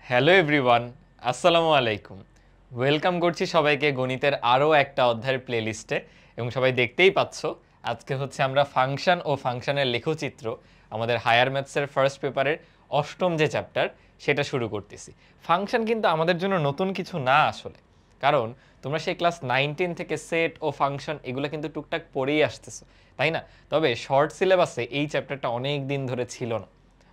Hello everyone, আসসালামু আলাইকুম। Welcome করছি সবাইকে গণিতের আরও একটা অধ্যায়ের প্লেলিস্টে। এবং সবাই দেখতেই পাচ্ছ আজকে হচ্ছে আমরা ফাংশন ও ফাংশনের লেখচিত্র আমাদের হায়ার ম্যাথসের ফার্স্ট পেপারের অষ্টম যে চ্যাপ্টার সেটা শুরু করতেছি। ফাংশন কিন্তু আমাদের জন্য নতুন কিছু না আসলে, কারণ তোমরা সেই ক্লাস 9-10 থেকে সেট ও ফাংশন এগুলো কিন্তু টুকটাক পড়েই আসতেছো, তাই না? তবে শর্ট সিলেবাসে এই চ্যাপ্টারটা অনেক দিন ধরে ছিল না,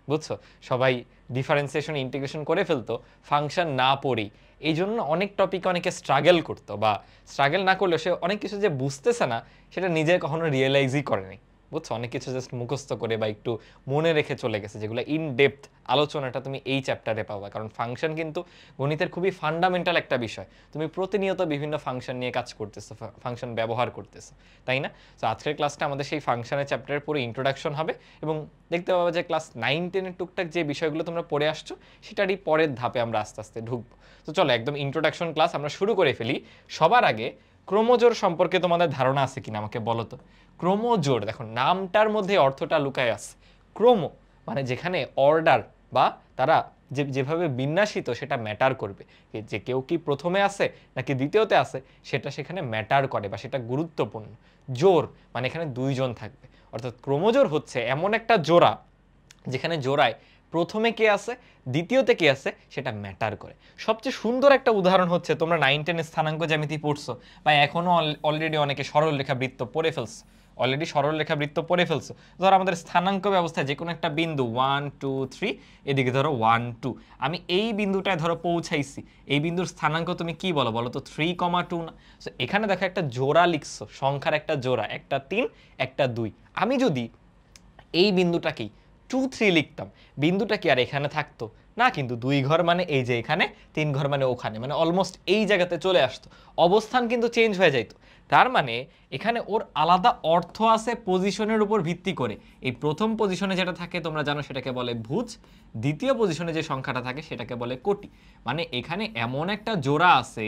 বুঝছো? সবাই ডিফারেন্সিয়েশন ইন্টিগ্রেশন করে ফেলতো ফাংশন না পড়েই। এই জন্য অনেক টপিকে অনেকে স্ট্রাগল করতো, বা স্ট্রাগল না করলেও সে অনেক কিছু যে বুঝতেছে না সেটা নিজে কখনো রিয়েলাইজই করেনি, বুঝছো? অনেক কিছু জাস্ট মুখস্থ করে বা একটু মনে রেখে চলে গেছে, যেগুলো ইন ডেপথ আলোচনাটা তুমি এই চ্যাপ্টারে পাবা। কারণ ফাংশন কিন্তু গণিতের খুবই ফান্ডামেন্টাল একটা বিষয়। তুমি প্রতিনিয়ত বিভিন্ন ফাংশন নিয়ে কাজ করতেছো, ফাংশন ব্যবহার করতেছো, তাই না? তো আজকের ক্লাসটা আমাদের সেই ফাংশনের চ্যাপ্টারের পুরো ইন্ট্রোডাকশন হবে, এবং দেখতে পাবো যে ক্লাস 9-10-এর টুকটাক যে বিষয়গুলো তোমরা পড়ে আসছো সেটারই পরের ধাপে আমরা আস্তে আস্তে ঢুকবো। তো চলো একদম ইন্ট্রোডাকশন ক্লাস আমরা শুরু করে ফেলি। সবার আগে ক্রোমোজোর সম্পর্কে তোমাদের ধারণা আছে কিনা আমাকে বলো তো। ক্রোমোজোর, দেখো নামটার মধ্যে অর্থটা লুকায় আছে। ক্রোমো মানে যেখানে অর্ডার বা তারা যেভাবে বিন্যাসিত সেটা ম্যাটার করবে, যে কেউ কি প্রথমে আসে নাকি দ্বিতীয়তে আসে সেটা সেখানে ম্যাটার করে বা সেটা গুরুত্বপূর্ণ। জোর মানে এখানে দুইজন থাকবে, অর্থাৎ ক্রোমোজোর হচ্ছে এমন একটা জোড়া যেখানে জোড়ায় প্রথমে কে আছে দ্বিতীয়তে কে আছে সেটা ম্যাটার করে। সবচেয়ে সুন্দর একটা উদাহরণ হচ্ছে তোমরা 9-10 স্থানাঙ্ক জ্যামিতি পড়ছো, বা এখনো অলরেডি অনেকে সরল রেখা বৃত্ত পড়ে ফেলছো, ধরো আমাদের স্থানাঙ্ক ব্যবস্থায় যে কোনো একটা বিন্দু 1 2 3, এদিকে ধরো 1 2, আমি এই বিন্দুটায় ধরো পৌঁছাইছি, এই বিন্দুর স্থানাঙ্ক তুমি কি বলো বলো তো? 3,2 না? সো এখানে দেখো একটা জোড়া লিখছো, সংখ্যার একটা জোড়া, একটা 3 একটা 2। আমি যদি এই বিন্দুটাকেই 2 3 লিখতাম, বিন্দুটা কি আর এখানে থাকতো না? কিন্তু 2 ঘর মানে এই যে এখানে, 3 ঘর মানে ওখানে, মানে অলমোস্ট এই জায়গাতে চলে আসতো, অবস্থান কিন্তু চেঞ্জ হয়ে যাইতো। তার মানে এখানে ওর আলাদা অর্থ আছে পজিশনের উপর ভিত্তি করে। এই প্রথম পজিশনে যেটা থাকে তোমরা জানো সেটাকে বলে ভুজ, দ্বিতীয় পজিশনে যে সংখ্যাটা থাকে সেটাকে বলে কোটি। মানে এখানে এমন একটা জোড়া আছে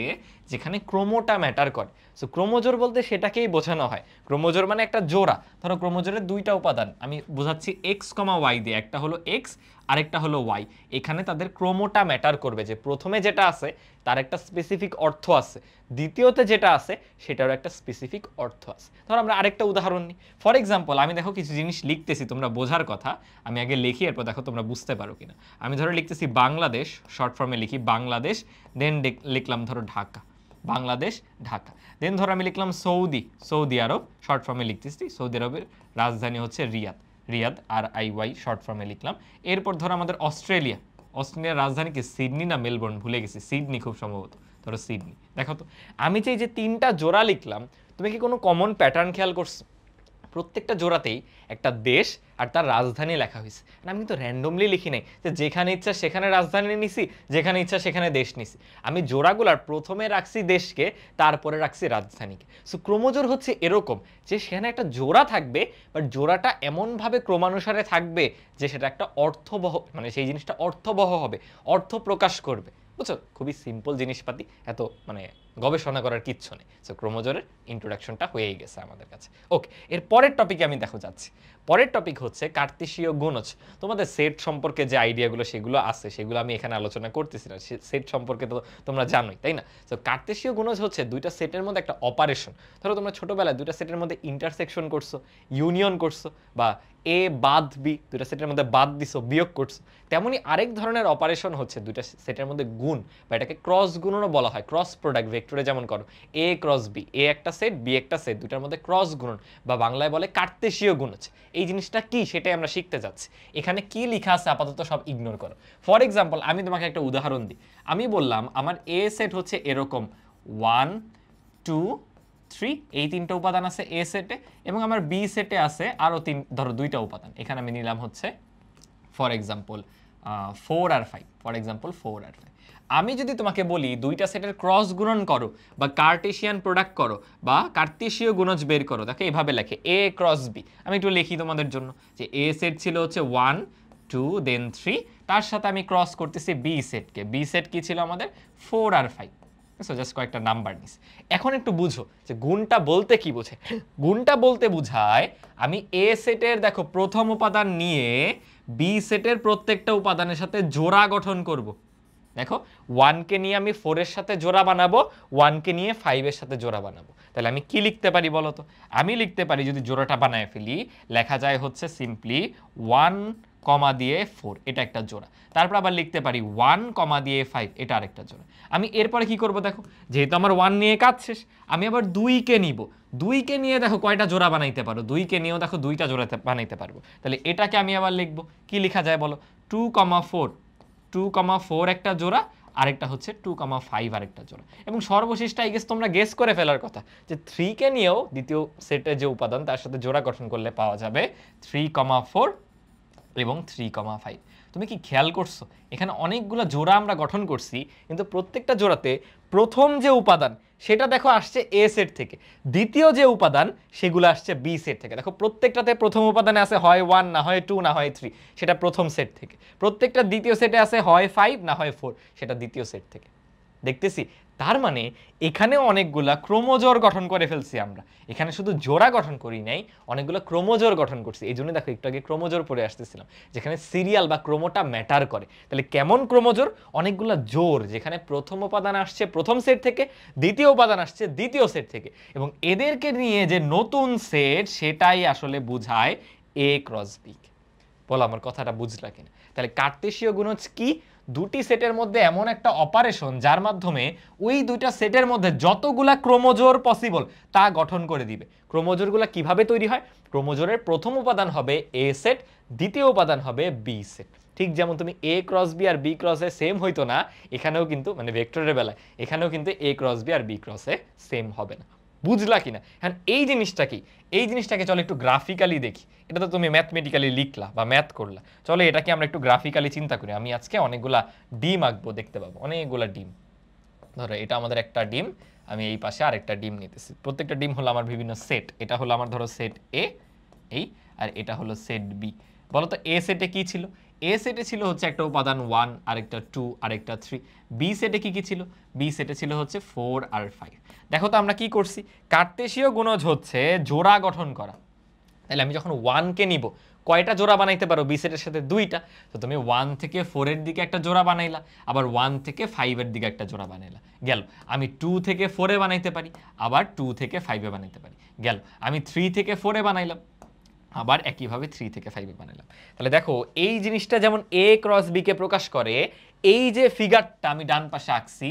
যেখানে ক্রোমোটা ম্যাটার করে। সো ক্রোমোজোর বলতে সেটাকেই বোঝানো হয়। ক্রোমোজোর মানে একটা জোড়া। ধরো ক্রোমোজোরের দুইটা উপাদান আমি বোঝাচ্ছি এক্স কমা ওয়াই দিয়ে, একটা হলো এক্স আরেকটা হলো ওয়াই। এখানে তাদের ক্রোমোটা ম্যাটার করবে, যে প্রথমে যেটা আছে তার একটা স্পেসিফিক অর্থ আছে, দ্বিতীয়তে যেটা আছে সেটারও একটা স্পেসিফিক অর্থ আছে। ধরো আমরা আরেকটা উদাহরণ নিই। ফর এক্সাম্পল আমি দেখো কিছু জিনিস লিখতেছি, তোমরা বোঝার কথা, আমি আগে লিখি এরপর দেখো তোমরা বুঝতে পারো কিনা। আমি ধরো লিখতেছি বাংলাদেশ, শর্ট ফর্মে লিখি বাংলাদেশ, দেন লিখলাম ধরো ঢাকা, বাংলাদেশ ঢাকা। দেন ধরো আমি লিখলাম সৌদি আরব, শর্ট ফর্মে লিখতেছি, সৌদি আরবের রাজধানী হচ্ছে রিয়াদ, RIY শর্ট ফর্মে লিখলাম। এরপর ধরো আমাদের অস্ট্রেলিয়ার রাজধানী কি সিডনি না মেলবোর্ন, ভুলে গেছি, সিডনি খুব সম্ভবত, ধরো সিডনি। দেখো তো আমি যে তিনটা জোড়া লিখলাম, তুমি কি কোনো কমন প্যাটার্ন খেয়াল করছো? প্রত্যেকটা জোড়াতেই একটা দেশ আর তার রাজধানী লেখা হয়েছে। আমি কিন্তু র্যান্ডমলি লিখি নাই যে যেখানে ইচ্ছা সেখানে রাজধানী নিছি, যেখানে ইচ্ছা সেখানে দেশ নিছি। আমি জোড়াগুলার প্রথমে রাখছি দেশকে, তারপরে রাখছি রাজধানীকে। সো ক্রোমোজোর হচ্ছে এরকম, যে সেখানে একটা জোড়া থাকবে, বাট জোড়াটা এমনভাবে ক্রমানুসারে থাকবে যে সেটা একটা অর্থবহ, মানে সেই জিনিসটা অর্থবহ হবে, অর্থ প্রকাশ করবে। বুঝছো? খুবই সিম্পল জিনিসপাতি, এত মানে গবেষণা করার কিচ্ছু নেই। সো ক্রোমোজোরের ইন্ট্রোডাকশনটা হয়েই গেছে আমাদের কাছে। ওকে, এর পরের টপিকে আমি দেখো যাচ্ছি। পরের টপিক হচ্ছে কার্তেশীয় গুণজ। তোমাদের সেট সম্পর্কে যে আইডিয়াগুলো সেগুলো আছে, সেগুলো আমি এখানে আলোচনা করতেছি না, সেট সম্পর্কে তো তোমরা জানোই, তাই না? তো কার্তেশীয় গুণজ হচ্ছে দুইটা সেটের মধ্যে একটা অপারেশন। ধরো তোমরা ছোটবেলায় দুইটা সেটের মধ্যে ইন্টারসেকশন করছো, ইউনিয়ন করছো, বা এ বাদ বি, দুইটা সেটের মধ্যে বাদ দিছো, বিয়োগ করছো। তেমনি আরেক ধরনের অপারেশন হচ্ছে দুইটা সেটের মধ্যে গুণ, বা এটাকে ক্রস গুণনও বলা হয়। ক্রস প্রোডাক্ট ভেক্টরে যেমন করো এ ক্রস বি, এ একটা সেট বি একটা সেট, দুইটার মধ্যে ক্রস গুণন বা বাংলায় বলে কার্তেশীয় গুণজ। এই জিনিসটা কি সেটাই আমরা শিখতে যাচ্ছি। এখানে কি লেখা আছে আপাতত সব ইগনোর করো। ফর এক্সাম্পল আমি তোমাকে একটা উদাহরণ দিই। আমি বললাম আমার এ সেট হচ্ছে এরকম 1 2 3, এই তিনটা উপাদান আছে এ সেটে, এবং আমার বি সেটে আছে আরও ধরো দুইটা উপাদান। এখানে আমি নিলাম হচ্ছে ফর এক্সাম্পল 4 আর 5, ফর এক্সাম্পল 4 আর 5। আমি যদি তোমাকে বলি দুইটা সেটের ক্রস গুণন করো বা কার্টেশিয়ান প্রোডাক্ট করো বা কার্তেশীয় গুণজ বের করো, দেখো এভাবে লেখে এ ক্রস বি। আমি একটু লিখি তোমাদের জন্য, যে এ সেট ছিল হচ্ছে 1 2 দেন 3, তার সাথে আমি ক্রস করতেছি বি সেটকে। বি সেট কি ছিল আমাদের 4 আর 5। জাস্ট কয়েকটা নাম্বার নিস। এখন একটু বুঝো যে গুণটা বলতে কি বোঝে। গুণটা বলতে বোঝায় আমি এ সেটের দেখো প্রথম উপাদান নিয়ে বি সেটের প্রত্যেকটা উপাদানের সাথে জোড়া গঠন করব। দেখো 1 কে নিয়ে আমি 4 এর সাথে জোড়া বানাবো, 1 কে নিয়ে 5 এর সাথে জোড়া বানাবো। তাহলে আমি কি লিখতে পারি বলো তো? আমি লিখতে পারি যদি জোড়াটা বানায় ফেলি, লেখা যায় হচ্ছে সিম্পলি 1 কমা দিয়ে 4, এটা একটা জোড়া। তারপর আবার লিখতে পারি 1 কমা দিয়ে 5, এটা আরেকটা জোড়া। আমি এরপরে কি করব দেখো, যেহেতু আমার 1 নিয়ে কাজ শেষ, আমি আবার 2 কে নিব। 2 কে নিয়ে দেখো কয়টা জোড়া বানাইতে পারো, 2 কে নিয়েও দেখো 2টা জোড়া বানাইতে পারবো। তাহলে এটাকে আমি আবার লিখব, কি লেখা যায় বলো? 2,4, 2,4 একটা জোড়া, আরেকটা হচ্ছে 2,5 আরেকটা জোড়া। এবং সর্বশেষটা আই গেস তোমরা গেস করে ফেলার কথা যে 3 কে নিয়েও দ্বিতীয় সেটের যে উপাদান তার সাথে জোড়া গঠন করলে পাওয়া যাবে 3,4 এবং 3,5। তুমি কি খেয়াল করছো এখানে অনেকগুলো জোড়া আমরা গঠন করছি, কিন্তু প্রত্যেকটা জোড়াতে প্রথম যে উপাদান সেটা দেখো আসছে এ সেট থেকে, দ্বিতীয় যে উপাদান সেগুলো আসছে বি সেট থেকে। দেখো প্রত্যেকটাতে প্রথম উপাদানে আছে হয় 1 না হয় 2 না হয় 3, সেটা প্রথম সেট থেকে। প্রত্যেকটা দ্বিতীয় সেটে আছে হয় 5 না হয় 4, সেটা দ্বিতীয় সেট থেকে। দেখতেছি তার মানে এখানে অনেকগুলা ক্রোমোজোর গঠন করে ফেলছি আমরা। এখানে শুধু জোড়া গঠন করি নাই, অনেকগুলো ক্রোমোজোর গঠন করছি। এই জন্য দেখো একটু আগে ক্রোমোজোর পড়ে আসতেছিলাম, যেখানে সিরিয়াল বা ক্রোমোটা ম্যাটার করে। তাহলে কেমন ক্রোমোজোর? অনেকগুলো জোর, যেখানে প্রথম উপাদান আসছে প্রথম সেট থেকে, দ্বিতীয় উপাদান আসছে দ্বিতীয় সেট থেকে, এবং এদেরকে নিয়ে যে নতুন সেট সেটাই আসলে বোঝায় এ ক্রস বি। বলো আমার কথাটা বুঝলা কিনা? তাহলে কার্তেশীয় গুণজ কি? দুটি সেটের মধ্যে এমন একটা অপারেশন যার মাধ্যমে ওই দুইটা সেটের মধ্যে যতগুলা ক্রোমোজোর পসিবল তা গঠন করে দিবে। ক্রোমোজোরগুলো কিভাবে তৈরি হয়? ক্রোমোজোরের প্রথম উপাদান হবে এ সেট, দ্বিতীয় উপাদান হবে বি সেট। ঠিক যেমন তুমি এ ক্রস বি আর বি ক্রস এ সেম হইতো না, এখানেও কিন্তু মানে ভেক্টরের বেলায় এখানেও কিন্তু এ ক্রস বি আর বি ক্রস এ সেম হবে না। বুঝলা কিনা? হ্যাঁ, এই জিনিসটা কি? এই জিনিসটাকে চলো একটু গ্রাফিক্যালি দেখি। এটা তো তুমি ম্যাথমেটিক্যালি লিখলা বা ম্যাথ করলা, চলো এটাকে আমরা একটু গ্রাফিক্যালি চিন্তা করি। আমি আজকে অনেকগুলা ডিম আঁকবো, দেখতে পাবো অনেকগুলা ডিম। ধরো এটা আমাদের একটা ডিম, আমি এই পাশে আরেকটা ডিম নিতেছি। প্রত্যেকটা ডিম হলো আমার বিভিন্ন সেট। এটা হলো আমার ধরো সেট এ, এই, আর এটা হলো সেট বি। বলো তো এ সেটে কি ছিল? এ সেটে ছিল হচ্ছে একটা উপাদান 1, আরেকটা 2, আরেকটা 3। বি সেটে কি কি ছিল? বি সেটে ছিল হচ্ছে 4 আর 5। দেখো তো আমরা কি করছি? কার্তেশীয় গুণজ হচ্ছে জোড়া গঠন করা। তাহলে আমি যখন 1 কে নিব, কয়টা জোড়া বানাইতে পারো? বি সেটের সাথে 2টা। তো তুমি 1 থেকে 4 এর দিকে একটা জোড়া বানাইলা, আবার 1 থেকে 5 এর দিকে একটা জোড়া বানাইলা, গেল। আমি 2 থেকে 4 এ বানাইতে পারি, আবার 2 থেকে 5 এ বানাইতে পারি, গেল। আমি 3 থেকে 4 এ বানাইলাম, আবার একইভাবে 3 থেকে 5 এ বানাইলাম। তাহলে দেখো এই জিনিসটা যেমন এ ক্রস বি কে প্রকাশ করে, এই যে ফিগারটা আমি ডান পাশে আঁকছি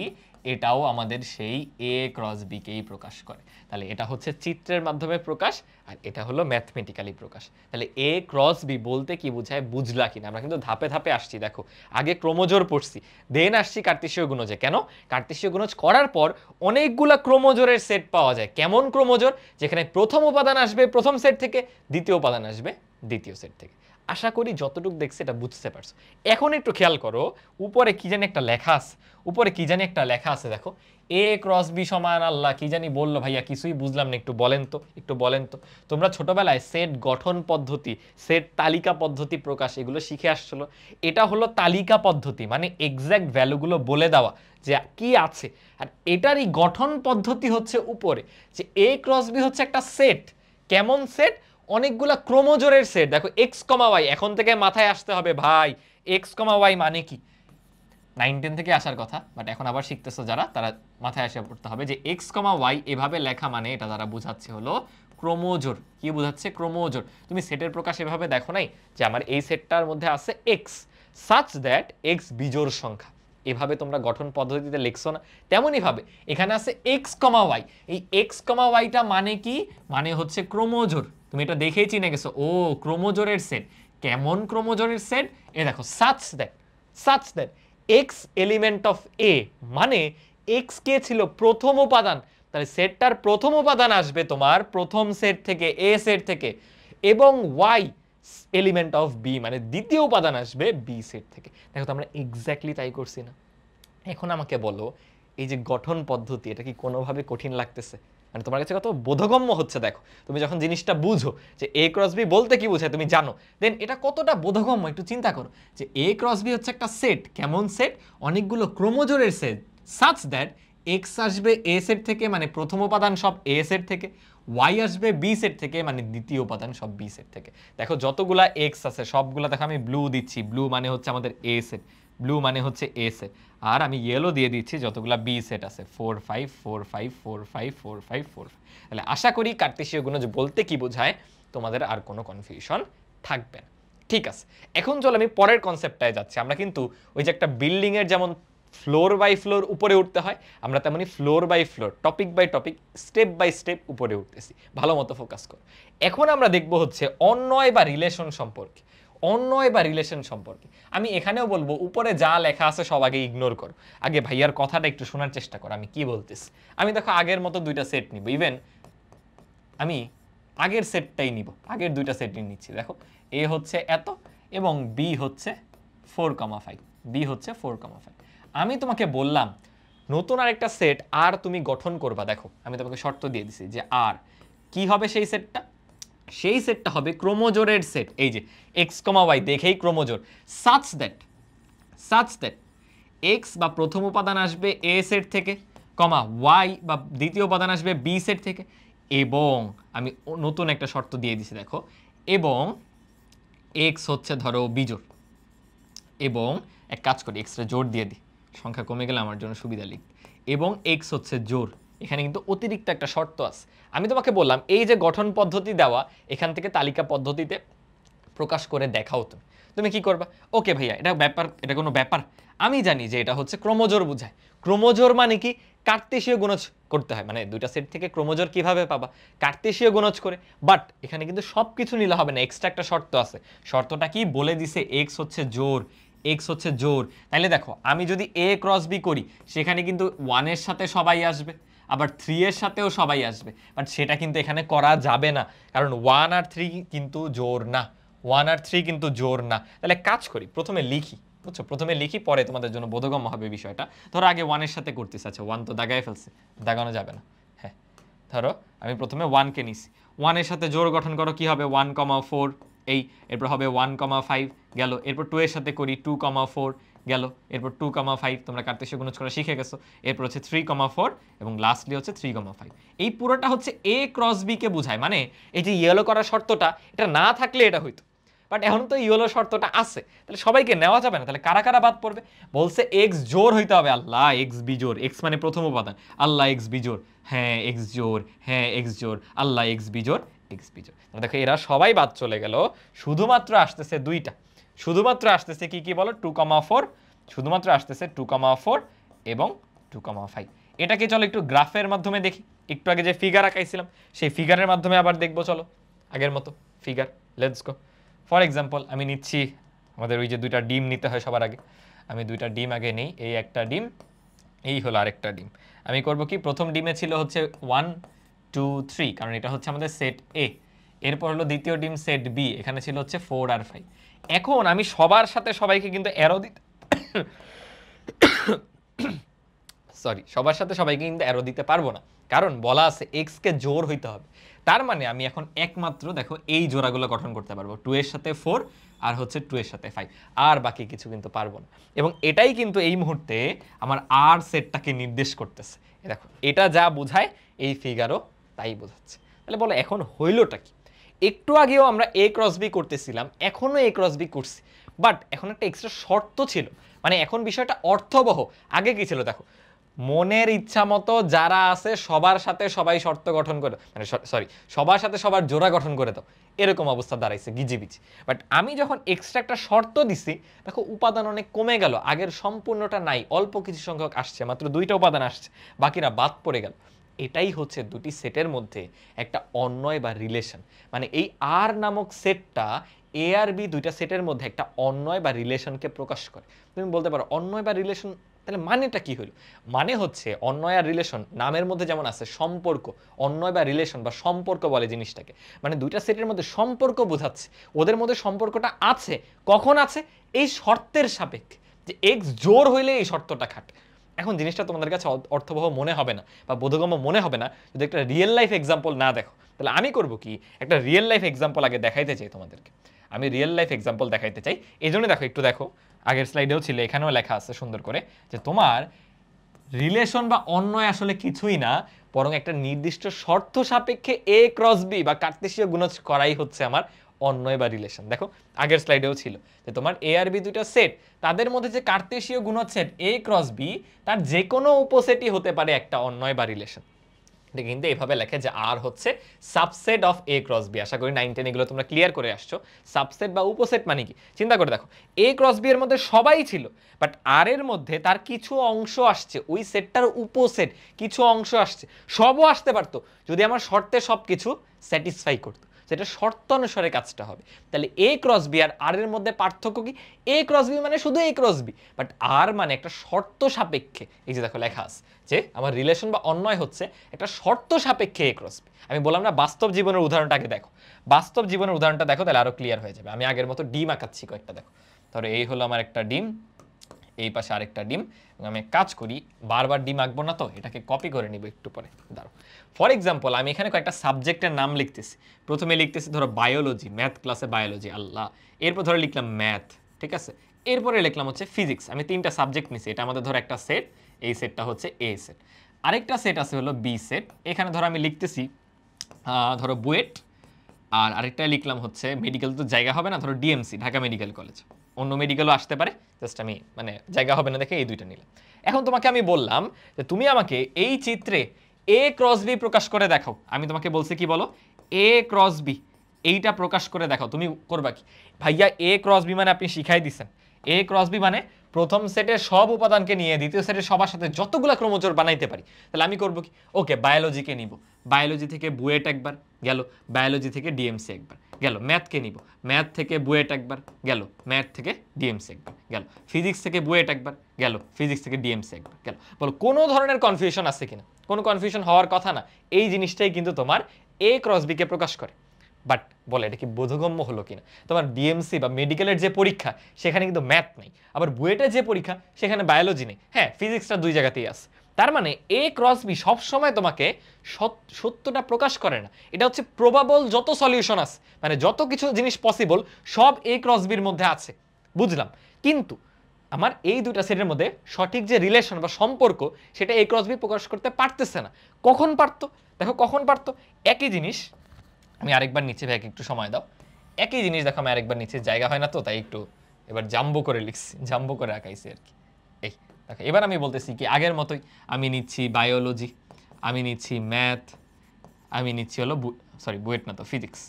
এটাও আমাদের সেই এ ক্রস বি কেই প্রকাশ করে। তাহলে এটা হচ্ছে চিত্রের মাধ্যমে প্রকাশ, আর এটা হলো ম্যাথমেটিক্যালি প্রকাশ। তাহলে এ ক্রস বি বলতে কি বোঝায় বুঝলা কিনা? আমরা কিন্তু ধাপে ধাপে আসছি। দেখো আগে ক্রোমোজোর পড়ছি, দেন আসছি কার্তেশীয় গুণজে। কেন? কার্তেশীয় গুণজ করার পর অনেকগুলা ক্রোমোজোরের সেট পাওয়া যায়। কেমন ক্রোমোজোর? যেখানে প্রথম উপাদান আসবে প্রথম সেট থেকে, দ্বিতীয় উপাদান আসবে দ্বিতীয় সেট থেকে। আশা করি যতটুকু দেখছি এটা বুঝতে পারছো। এখন একটু খেয়াল করো, উপরে কি জানি একটা লেখা আছে, উপরে কি জানি একটা লেখা আছে দেখো, এ ক্রস বি সমান আল্লাহ কি জানি বললো ভাইয়া, কিছুই বুঝলাম না, একটু বলেন তো, একটু বলেন তো। তোমরা ছোটবেলায় সেট গঠন পদ্ধতি, সেট তালিকা পদ্ধতি প্রকাশ এগুলো শিখে আসছিল। এটা হলো তালিকা পদ্ধতি, মানে এক্সাক্ট ভ্যালুগুলো বলে দেওয়া যে কি আছে। আর এটারই গঠন পদ্ধতি হচ্ছে উপরে, যে এ ক্রস বি হচ্ছে একটা সেট। কেমন সেট? অনেকগুলা ক্রোমোজোরের সেট। দেখো এক্স কমা ওয়াই, এখন থেকে মাথায় আসতে হবে ভাই, এক্স কমা ওয়াই মানে কি? 9-10 থেকে আসার কথা, বাট এখন আবার শিখতেছো যারা, তারা মাথায় এসে পড়তে হবে যে এক্স কমা ওয়াই এভাবে লেখা মানে এটা দ্বারা বোঝাচ্ছে হলো ক্রোমোজোর। কি বোঝাচ্ছে? ক্রোমোজোর। তুমি সেটের প্রকাশ এভাবে দেখো নাই যে আমার এই সেটটার মধ্যে আছে এক্স, সাচ দ্যাট এক্স বিজোড় সংখ্যা, এভাবে তোমরা গঠন পদ্ধতিতে লিখছো না? তেমনই ভাবে এখানে আছে এক্স কমা ওয়াই। এই এক্স কমা ওয়াইটা মানে কি? মানে হচ্ছে ক্রোমোজোর। তুমি এটা দেখেই চিনে গেছো, ও ক্রোমোজোরের সেট। কেমন ক্রোমোজোরের সেট? এ দেখো, such that X element of A, মানে এক্স কে ছিল প্রথম উপাদান। তাহলে সেটটার প্রথম উপাদান আসবে তোমার প্রথম সেট থেকে, এ সেট থেকে, এবং ওয়াই এলিমেন্ট অফ বি, মানে দ্বিতীয় উপাদান আসবে বি সেট থেকে। দেখো তো আমরা এক্স্যাক্টলি তাই করছি না? এখন আমাকে বলো, এই যে গঠন পদ্ধতি এটা কি কোনোভাবে কঠিন লাগতেছে? মানে তোমার কাছে কত বোধগম্য হচ্ছে? দেখো তুমি যখন জিনিসটা বুঝো যে এ ক্রস বি বলতে কি বোঝায় তুমি জানো, দেন এটা কতটা বোধগম্য একটু চিন্তা করো। যে এ ক্রস বি হচ্ছে একটা সেট। কেমন সেট? অনেকগুলো ক্রোমোজোরের সেট, সাচ দ্যাট এক্স আসবে এ সেট থেকে, মানে প্রথম উপাদান সব এ সেট থেকে, ওয়াই আসবে বি সেট থেকে, মানে দ্বিতীয় উপাদান সব বি সেট থেকে। দেখো যতগুলা এক্স আছে সবগুলা দেখো আমি ব্লু দিচ্ছি, ব্লু মানে হচ্ছে আমাদের এ সেট, ব্লু মানে হচ্ছে এ সেট, আর আমি ইয়েলো দিয়ে দিচ্ছি যতগুলো বি সেট আছে 4 5 4 5 4 5 4 5 4 5। তাহলে আশা করি কার্তেশীয় গুণজ বলতে কি বোঝায় তোমাদের আর কোনো কনফিউশন থাকবে না। ঠিক আছে, এখন চল আমি পরের কনসেপ্টটায় যাচ্ছি। আমরা কিন্তু ওই যে একটা বিল্ডিং এর যেমন ফ্লোর বাই ফ্লোর উপরে উঠতে হয়, আমরা তেমনি floor by floor, topic by topic, step by step উপরে উঠতেছি। ভালো মতো ফোকাস করো। এখন আমরা দেখব হচ্ছে অন্বয় বা রিলেশন সম্পর্কে। অন্বয় বা রিলেশন সম্পর্কে আমি এখানেও বলবো উপরে যা লেখা আছে সব আগে ইগনোর করো, আগে ভাইয়ার কথাটা একটু শোনার চেষ্টা করো আমি কি বলতেছি। আমি দেখো আগের মতো দুইটা সেট নিব, ইভেন আমি আগের সেটটাই নিব, আগের দুইটা সেটই নিচ্ছি। দেখো এ হচ্ছে এত এবং বি হচ্ছে 4,5, বি হচ্ছে 4,5। আমি তোমাকে বললাম নতুন আরেকটা সেট আর তুমি গঠন করবা। দেখো আমি তোমাকে শর্ত দিয়ে দিছি যে আর কি হবে সেই সেটটা, সেই সেটটা হবে ক্রোমোজোরের সেট। এই যে এক্স কমা ওয়াই দেখেই ক্রোমোজোর, সাচ দ্যাট এক্স বা প্রথম উপাদান আসবে এ সেট থেকে, কমা ওয়াই বা দ্বিতীয় উপাদান আসবে বি সেট থেকে, এবং আমি নতুন একটা শর্ত দিয়ে দিছি দেখো, এবং এক্স হচ্ছে ধরো বিজোড়, এবং এক কাজ করি এক্সটা জোর দিয়ে দিই, সংখ্যা কমে গেলে আমার জন্য সুবিধা লিখ, এবং এক্স হচ্ছে জোর। এখানে কিন্তু অতিরিক্ত একটা শর্ত আছে। আমি তোমাকে বললাম এই যে গঠন পদ্ধতি দেওয়া, এখান থেকে তালিকা পদ্ধতিতে প্রকাশ করে দেখাও তুমি। তুমি কি করবা? ওকে ভাইয়া এটা ব্যাপার, এটা কোনো ব্যাপার? আমি জানি যে এটা হচ্ছে ক্রোমোজোর বোঝায়। ক্রোমোজোর মানে কি? কার্তেশীয় গুণজ করতে হয়, মানে দুইটা সেট থেকে ক্রোমোজোর কিভাবে পাবা? কার্তেশীয় গুণজ করে। বাট এখানে কিন্তু সব কিছু নিলে হবে না, এক্সট্রা একটা শর্ত আছে। শর্তটা কি বলে দিছে? এক্স হচ্ছে জোর, এক্স হচ্ছে জোর। তাইলে দেখো আমি যদি এ ক্রস বি করি সেখানে কিন্তু 1 এর সাথে সবাই আসবে, আবার 3 এর সাথেও সবাই আসবে, বাট সেটা কিন্তু এখানে করা যাবে না, কারণ 1 আর 3 কিন্তু জোর না, 1 আর 3 কিন্তু জোর না। তাহলে কাজ করি প্রথমে লিখি, বুঝছো? প্রথমে লিখি, পরে তোমাদের জন্য বোধগম্য হবে বিষয়টা। ধরো আগে 1 এর সাথে করতেছে, আচ্ছা 1 তো দাগায় ফেলছে, দাগানো যাবে না। হ্যাঁ ধরো আমি প্রথমে 1 কে নিছি, 1 এর সাথে জোর গঠন করো, কি হবে 1,4 এই, এরপর হবে 1,5 গেল, এরপর 2 এর সাথে করি 2,4 গেল, এরপর 2,5, তোমরা কার্তেশীয় গুণজ করা শিখে গেছো। এরপর হচ্ছে 3,4 এবং লাস্টলি হচ্ছে 3,5। এই পুরোটা হচ্ছে এ ক্রস বি কে বোঝায়, মানে এই যে ইয়েলো করার শর্তটা এটা না থাকলে এটা হইতো, বাট এখন তো ইয়েলো শর্তটা আছে, তাহলে সবাইকে নেওয়া যাবে না, তাহলে কারা কারা বাদ পড়বে? বলছে এক্স জোর হইতে হবে, আল্লাহ এক্স বিজোর, এক্স মানে প্রথম উপাদান, আল্লাহ এক্স বিজোর, হ্যাঁ এক্স জোর, হ্যাঁ এক্স জোর, আল্লাহ এক্স বিজোর, এক্স বিজোর। দেখো এরা সবাই বাদ চলে গেল, শুধুমাত্র আসতেছে দুইটা, শুধুমাত্র আসতেছে কি কি বলো 2,4, শুধুমাত্র আসতেছে 2,4 এবং 2,5। এটাকে চলো একটু গ্রাফের মাধ্যমে দেখি, একটু আগে যে ফিগার আঁকাইছিলাম সেই ফিগারের মাধ্যমে আবার দেখবো, চলো আগের মতো figure, let's go. For example আমি নিচ্ছি, আমাদের ওই যে দুইটা ডিম নিতে হয় সবার আগে, আমি দুইটা ডিম আগে নেই, এই একটা ডিম, এই হলো আরেকটা ডিম। আমি করব কি, প্রথম ডিমে ছিল হচ্ছে 1 2 3, কারণ এটা হচ্ছে আমাদের সেট এ। এরপর হলো দ্বিতীয় ডিম সেট বি, এখানে ছিল হচ্ছে 4 আর 5। এখন আমি সবার সাথে সবাইকে কিন্তু অ্যারো দিতে সরি, সবার সাথে সবাইকে কিন্তু অ্যারো দিতে পারবো না, কারণ বলা আছে এক্স কে জোর হইতে হবে। তার মানে আমি এখন একমাত্র দেখো এই জোড়াগুলো গঠন করতে পারবো, 2 এর সাথে 4 আর হচ্ছে 2 এর সাথে 5, আর বাকি কিছু কিন্তু পারবো না। এবং এটাই কিন্তু এই মুহূর্তে আমার আর সেটটাকে নির্দেশ করতেছে। দেখো এটা যা বোঝায় এই ফিগারও তাই বোঝাচ্ছে। তাহলে বলো এখন হইলোটা কি? একটু আগেও আমরা এ ক্রস বি করতেছিলাম, এখনো এ ক্রস বি করছি, বাট এখন একটা এক্সট্রা শর্ত ছিল, মানে এখন বিষয়টা অর্থবহ। আগে কি ছিল দেখো, মনের ইচ্ছা মতো যারা আছে সবার সাথে সবাই শর্ত গঠন করে, মানে সরি সবার সাথে সবার জোড়া গঠন করে দাও, এরকম অবস্থা দাঁড়াইছে গিজিবিজি। বাট আমি যখন এক্সট্রা একটা শর্ত দিছি, দেখো উপাদান অনেক কমে গেল, আগের সম্পূর্ণটা নাই, অল্প কিছু সংখ্যক আসছে, মাত্র 2টা উপাদান আসছে, বাকিরা বাদ পড়ে গেল। এটাই হচ্ছে দুটি সেটের মধ্যে একটা অন্বয় বা রিলেশন, মানে এই আর নামক সেটটা এ আর বি দুইটা সেটের মধ্যে একটা অন্বয় বা রিলেশনকে প্রকাশ করে। তুমি বলতে পারো অন্বয় বা রিলেশন, তাহলে মানেটা কি হলো? মানে হচ্ছে অন্বয় আর রিলেশন নামের মধ্যে যেমন আছে সম্পর্ক, অন্বয় বা রিলেশন বা সম্পর্ক বলে জিনিসটাকে, মানে দুইটা সেটের মধ্যে সম্পর্ক বোঝাচ্ছে, ওদের মধ্যে সম্পর্কটা আছে। কখন আছে? এই শর্তের সাপেক্ষে, যে এক্স জোর হইলে এই শর্তটা খাটে। এখন জিনিসটা তোমাদের কাছে অর্থবহ মনে হবে না বা বোধগম্য মনে হবে না যদি একটা রিয়েল লাইফ এক্সাম্পল না দেখো। তাহলে আমি করব কি, একটা রিয়েল লাইফ এক্সাম্পল আগে দেখাইতে চাই তোমাদেরকে, আমি রিয়েল লাইফ এক্সাম্পল দেখাইতে চাই। এই জন্য দেখো একটু দেখো, আগের স্লাইডেও ছিল, এখানেও লেখা আছে সুন্দর করে, যে তোমার রিলেশন বা অন্বয় আসলে কিছুই না, বরং একটা নির্দিষ্ট শর্ত সাপেক্ষে এ ক্রস বি বা কার্তেশীয় গুণজ করাই হচ্ছে আমার অন্যয় বা রিলেশন। দেখো আগের স্লাইডেও ছিল যে তোমার এ আর বি দুইটা সেট, তাদের মধ্যে যে কার্তেশীয় গুণজ সেট এ ক্রস বি, তার যে কোনো উপসেটই হতে পারে একটা অন্যয় বা রিলেশন। এটা কিন্তু এভাবে লেখে যে আর হচ্ছে subset of A cross B. আশা করি 9 10 এগুলো তোমরা ক্লিয়ার করে আসছো। সাবসেট বা উপসেট মানে কি চিন্তা করে দেখো, এ ক্রস বি এর মধ্যে সবাই ছিল, বাট আর এর মধ্যে তার কিছু অংশ আসছে, ওই সেটটার উপসেট কিছু অংশ আসছে, সবও আসতে পারতো যদি আমার শর্তে সব কিছু স্যাটিসফাই করতো, সেটা শর্ত অনুসারে কাজটা হবে। তাহলে এ ক্রস বি আর এর মধ্যে পার্থক্য কি? এ ক্রস বি মানে শুধু এ ক্রস বি, বাট আর মানে একটা শর্ত সাপেক্ষে, এই যে দেখো লেখা আছে যে আমার রিলেশন বা অন্যয় হচ্ছে একটা শর্ত সাপেক্ষে এ ক্রস বি। আমি বললাম না বাস্তব জীবনের উদাহরণটাকে দেখো, বাস্তব জীবনের উদাহরণটা দেখো, তাহলে আরো ক্লিয়ার হয়ে যাবে। আমি আগের মতো ডিম আঁকাচ্ছি কয়েকটা, দেখো ধরো এই হলো আমার একটা ডিম, এই পাশে আরেকটা ডিম, এবং আমি কাজ করি বারবার ডিম আঁকবো না, তো এটাকে কপি করে নিব একটু পরে, দাঁড়ো। ফর এক্সাম্পল আমি এখানে কয়েকটা সাবজেক্টের নাম লিখতেছি। প্রথমে লিখতেছি ধরো বায়োলজি, ম্যাথ ক্লাসে বায়োলজি, আল্লাহ। এরপর ধরো লিখলাম ম্যাথ, ঠিক আছে। এরপরে লিখলাম হচ্ছে ফিজিক্স। আমি তিনটা সাবজেক্ট নিছি, এটা আমাদের ধরো একটা সেট, এই সেটটা হচ্ছে এ সেট। আরেকটা সেট আছে হলো বি সেট। এখানে ধরো আমি লিখতেছি ধরো বুয়েট, আর আরেকটা লিখলাম হচ্ছে মেডিকেল, তো জায়গা হবে না, ধরো ডিএমসি, ঢাকা মেডিকেল কলেজ। অন্য মেডিকেলও আসতে পারে, জাস্ট আমি মানে জায়গা হবে না দেখে এই দুইটা নিলাম। এখন তোমাকে আমি বললাম যে তুমি আমাকে এই চিত্রে এ ক্রস বি প্রকাশ করে দেখাও। আমি তোমাকে বলছি কি বলো, এ ক্রস বি এইটা প্রকাশ করে দেখাও। তুমি করবা কি? ভাইয়া এ ক্রস বি মানে আপনি শিখাই দিচ্ছেন, এ ক্রস বি মানে প্রথম সেটের সব উপাদানকে নিয়ে দ্বিতীয় সেটের সবার সাথে যতগুলো ক্রোমোজোর বানাইতে পারি। তাহলে আমি করবো কি, ওকে বায়োলজিকে নিব, বায়োলজি থেকে বুয়েট একবার গেল, বায়োলজি থেকে ডিএমসি একবার গেল। ম্যাথকে নিব, ম্যাথ থেকে বুয়েট একবার গেল, ম্যাথ থেকে ডিএমসি একবার গেল। ফিজিক্স থেকে বুয়েট একবার গেল, ফিজিক্স থেকে ডিএমসি একবার গেল। বলো কোনো ধরনের কনফিউশন আছে কিনা? কোনো কনফিউশন হওয়ার কথা না। এই জিনিসটাই কিন্তু তোমার এ ক্রস বিকে প্রকাশ করে। বাট বলে এটা কি বোধগম্য হলো কিনা? তোমার ডিএমসি বা মেডিকেলের যে পরীক্ষা সেখানে কিন্তু ম্যাথ নেই, আবার বুয়েটের যে পরীক্ষা সেখানে বায়োলজি নেই, হ্যাঁ ফিজিক্সটা দুই জায়গাতেই আছে। তার মানে এ ক্রস বি সবসময় তোমাকে সত্যটা প্রকাশ করে না। এটা হচ্ছে প্রবাবল যত সলিউশন আছে, মানে যত কিছু জিনিস পসিবল সব এ ক্রস বির মধ্যে আছে, বুঝলাম। কিন্তু আমার এই দুইটা সেটের মধ্যে সঠিক যে রিলেশন বা সম্পর্ক সেটা এ ক্রস বি প্রকাশ করতে পারতেছে না। কখন পারতো? দেখো কখন পারতো, একই জিনিস আমি আরেকবার নিচে, ভাই একটু সময় দাও। একই জিনিস দেখো আমি আরেকবার নিচে, জায়গা হয় না তো তাই একটু এবার জাম্বো করে লিখছি, জাম্বো করে আঁকাইছি আর কি। এই দেখো এবার আমি বলতেছি কি আগের মতোই, আমি নিচ্ছি বায়োলজি, আমি নিচ্ছি ম্যাথ, আমি নিচ্ছি হলো বুয়েট না তো ফিজিক্স।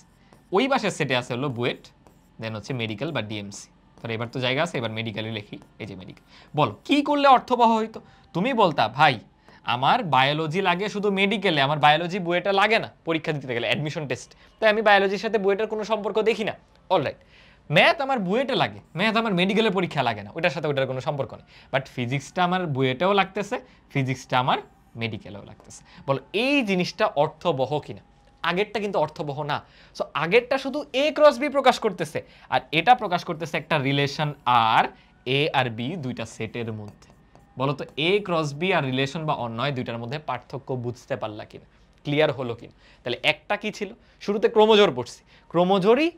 ওই পাশের সেটে আছে হলো বুয়েট, দেন হচ্ছে মেডিকেল বা ডিএমসি। তাহলে এবার তো জায়গা আছে, এবার মেডিকেলই লিখি, এই যে মেডিকেল। বলো কি করলে অর্থবহ হইতো? তুমি বলতা ভাই আমার বায়োলজি লাগে শুধু মেডিকেলে, আমার বায়োলজি বুয়েটা লাগে না পরীক্ষা দিতে গেলে অ্যাডমিশন টেস্ট, তাই আমি বায়োলজির সাথে বুয়েটের কোনো সম্পর্ক দেখি না। অলরাইট, ম্যাথ আমার বুয়েটে লাগে, ম্যাথ আমার মেডিকেলের পরীক্ষা লাগে না, ওটার সাথে ওটার কোনো সম্পর্ক নেই। বাট ফিজিক্সটা আমার বুয়েটেও লাগতেছে, ফিজিক্সটা আমার মেডিকেলেও লাগতেছে। বলো এই জিনিসটা অর্থবহ কিনা? আগেরটা কিন্তু অর্থবহ না। সো আগেরটা শুধু এ ক্রস বি প্রকাশ করতেছে, আর এটা প্রকাশ করতেছে একটা রিলেশন আর এ আর বি দুইটা সেটের মধ্যে। বলো তো এ ক্রস বি আর রিলেশন বা অন্যয় দুইটার মধ্যে পার্থক্য বুঝতে পারলা কিনা, ক্লিয়ার হলো কিনা? তাহলে একটা কি ছিল, শুরুতে ক্রোমোজোর পড়ছি, ক্রোমোজোরই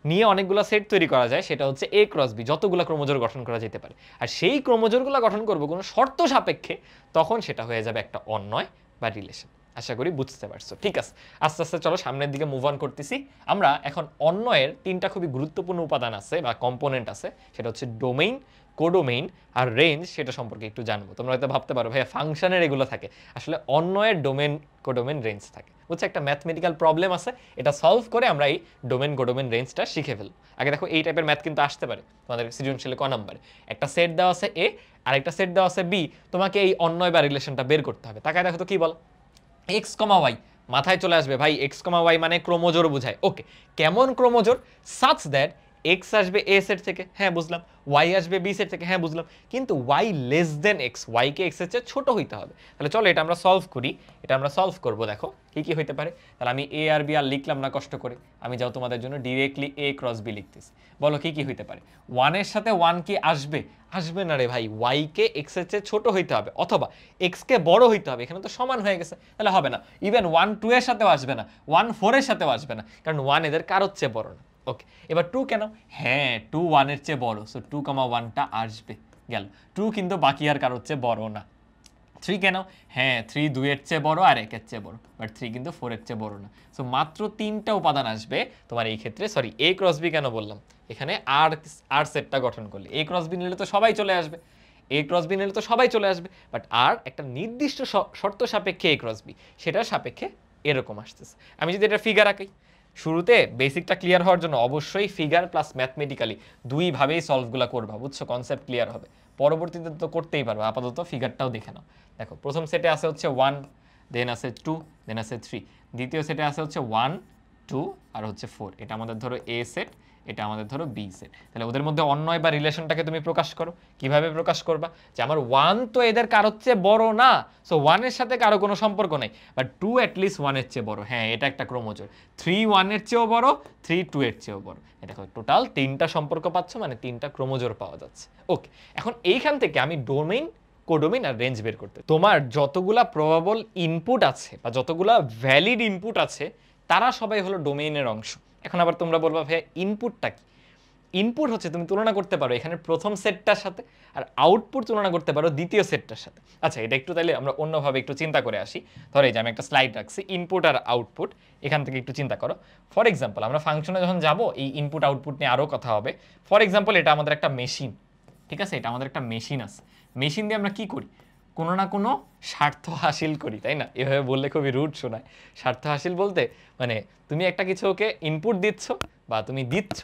নিয়ে অনেকগুলো সেট তৈরি করা যায়, সেটা হচ্ছে এ ক্রস বি, যতগুলো ক্রোমোজোর গঠন করা যেতে পারে। আর সেই ক্রোমোজোরগুলো গঠন করবো কোনো শর্ত সাপেক্ষে, তখন সেটা হয়ে যাবে একটা অন্যয় বা রিলেশন। আশা করি বুঝতে পারছো। ঠিক আছে, আস্তে আস্তে চলো সামনের দিকে মুভ অন করতেছি। আমরা এখন অন্যয়ের তিনটা খুবই গুরুত্বপূর্ণ উপাদান আছে বা কম্পোনেন্ট আছে, সেটা হচ্ছে ডোমেইন, কোডোমেইন আর রেঞ্জ, সেটা সম্পর্কে একটু জানবো। তোমরা হয়তো ভাবতে পারো ভাইয়া ফাংশনের এগুলো থাকে, আসলে অন্যয়ের ডোমেন, কোডোমেন, রেঞ্জ থাকে। বুঝছো, একটা ম্যাথমেটিক্যাল প্রবলেম আছে, এটা সলভ করে আমরা এই ডোমেন, কোডোমেন, রেঞ্জটা শিখে ফেলবো। আগে দেখো এই টাইপের ম্যাথ কিন্তু আসতে পারে তোমাদের সৃজনশীলে ক নম্বরে, একটা সেট দেওয়া আছে এ আর একটা সেট দেওয়া আছে বি, তোমাকে এই অন্যয় বা রিলেশনটা বের করতে হবে। তাকায় দেখো তো কি বল, এক্স কমা ওয়াই, মাথায় চলে আসবে ভাই এক্স কমা ওয়াই মানে ক্রোমোজোর বোঝায়। ওকে, কেমন ক্রোমোজোর? সাচ দ্যাট এক্স আসবে এ সেট থেকে, হ্যাঁ বুঝলাম, ওয়াই আসবে বি সেট থেকে, হ্যাঁ বুঝলাম, কিন্তু ওয়াই লেস দেন এক্স, ওয়াইকে এক্স এর চেয়ে ছোট হইতে হবে। তাহলে চলো এটা আমরা সলভ করি, এটা আমরা সলভ করবো। দেখো কি কি হইতে পারে। তাহলে আমি এ আর বি আর লিখলাম না কষ্ট করে, আমি যাও তোমাদের জন্য ডিরেক্টলি এ ক্রস বি লিখতেছি। বলো কি কি হইতে পারে? ওয়ানের সাথে ওয়ান কি আসবে? আসবে না রে ভাই, ওয়াইকে এক্স এর চেয়ে ছোট হইতে হবে, অথবা এক্স কে বড় হইতে হবে, এখানে তো সমান হয়ে গেছে, তাহলে হবে না। ইভেন 1 2 এর সাথেও আসবে না, 1 4 এর সাথেও আসবে না, কারণ 1 এদের কারোর চেয়ে বড় না। ওকে, এবার 2 কেন? হ্যাঁ 2 1 এর চেয়ে বড়, সো 2 1টা আসবে, গেল। 2 কিন্তু বাকি আর কারোর চেয়ে বড় না। 3 কেন? হ্যাঁ 3 2 এর চেয়ে বড় আর 1 এর চেয়ে বড়, বাট 3 কিন্তু 4 এর চেয়ে বড় না। সো মাত্র 3টা উপাদান আসবে তোমার এই ক্ষেত্রে। সরি, A ক্রস B কেন বললাম? এখানে আর সেটটা গঠন করলে A ক্রস B নিলে তো সবাই চলে আসবে, A ক্রস B নিলে তো সবাই চলে আসবে, বাট আর একটা নির্দিষ্ট শর্ত সাপেক্ষে A ক্রস B, সেটার সাপেক্ষে এরকম আসতেছে। আমি যদি এটা ফিগার আঁকি, শুরুতে বেসিকটা ক্লিয়ার হওয়ার জন্য অবশ্যই ফিগার প্লাস ম্যাথমেটিক্যালি দুইভাবেই সলভগুলো করবা, বুঝছো? কনসেপ্ট ক্লিয়ার হবে, পরবর্তীতে তো করতেই পারবো। আপাতত ফিগারটাও দেখে নাও। দেখো প্রথম সেটে আছে হচ্ছে 1, দেন আছে 2, দেন আছে 3। দ্বিতীয় সেটে আছে হচ্ছে 1 2 আর হচ্ছে 4। এটা আমাদের ধরো এ সেট, এটা আমাদের ধরো বি সেট। তাহলে ওদের মধ্যে অন্যয় বা রিলেশনটাকে তুমি প্রকাশ করো। কিভাবে প্রকাশ করবা? যে আমার 1 তো এদের কারোর চেয়ে বড় না, সো 1 এর সাথে কারো কোনো সম্পর্ক নেই, বাট 2 অ্যাটলিস্ট 1 এর চেয়ে বড়। হ্যাঁ, এটা একটা ক্রোমোজোর। 3 1 এর চেয়েও বড়, 3 2 এর চেয়েও বড়। এটা টোটাল 3টা সম্পর্ক পাচ্ছ, মানে 3টা ক্রোমোজোর পাওয়া যাচ্ছে। ওকে, এখন এইখান থেকে আমি ডোমেইন, কোডোমেইন আর রেঞ্জ বের করতে, তোমার যতগুলা প্রবাবল ইনপুট আছে বা যতগুলা ভ্যালিড ইনপুট আছে তারা সবাই হলো ডোমেইনের অংশ। এখন আবার তোমরা বলবা ভাই ইনপুটটা কি? ইনপুট হচ্ছে তুমি তুলনা করতে পারো এখানে প্রথম সেটটার সাথে, আর আউটপুট তুলনা করতে পারো দ্বিতীয় সেটটার সাথে। আচ্ছা, এটা একটু তাইলে আমরা অন্যভাবে একটু চিন্তা করে আসি। ধরো এই যে আমি একটা স্লাইড রাখছি, ইনপুট আর আউটপুট, এখান থেকে একটু চিন্তা করো। ফর এক্সাম্পল আমরা ফাংশনে যখন যাব, এই ইনপুট আউটপুট নিয়ে আরও কথা হবে। ফর এক্সাম্পল এটা আমাদের একটা মেশিন, ঠিক আছে? এটা আমাদের একটা মেশিন আছে। মেশিন দিয়ে আমরা কি করি? কোনো না কোনো স্বার্থ হাসিল করি, তাই না? এভাবে বললে খুবই রুড শোনায়। স্বার্থ হাসিল বলতে মানে তুমি একটা কিছু ওকে ইনপুট দিচ্ছ বা তুমি দিচ্ছ,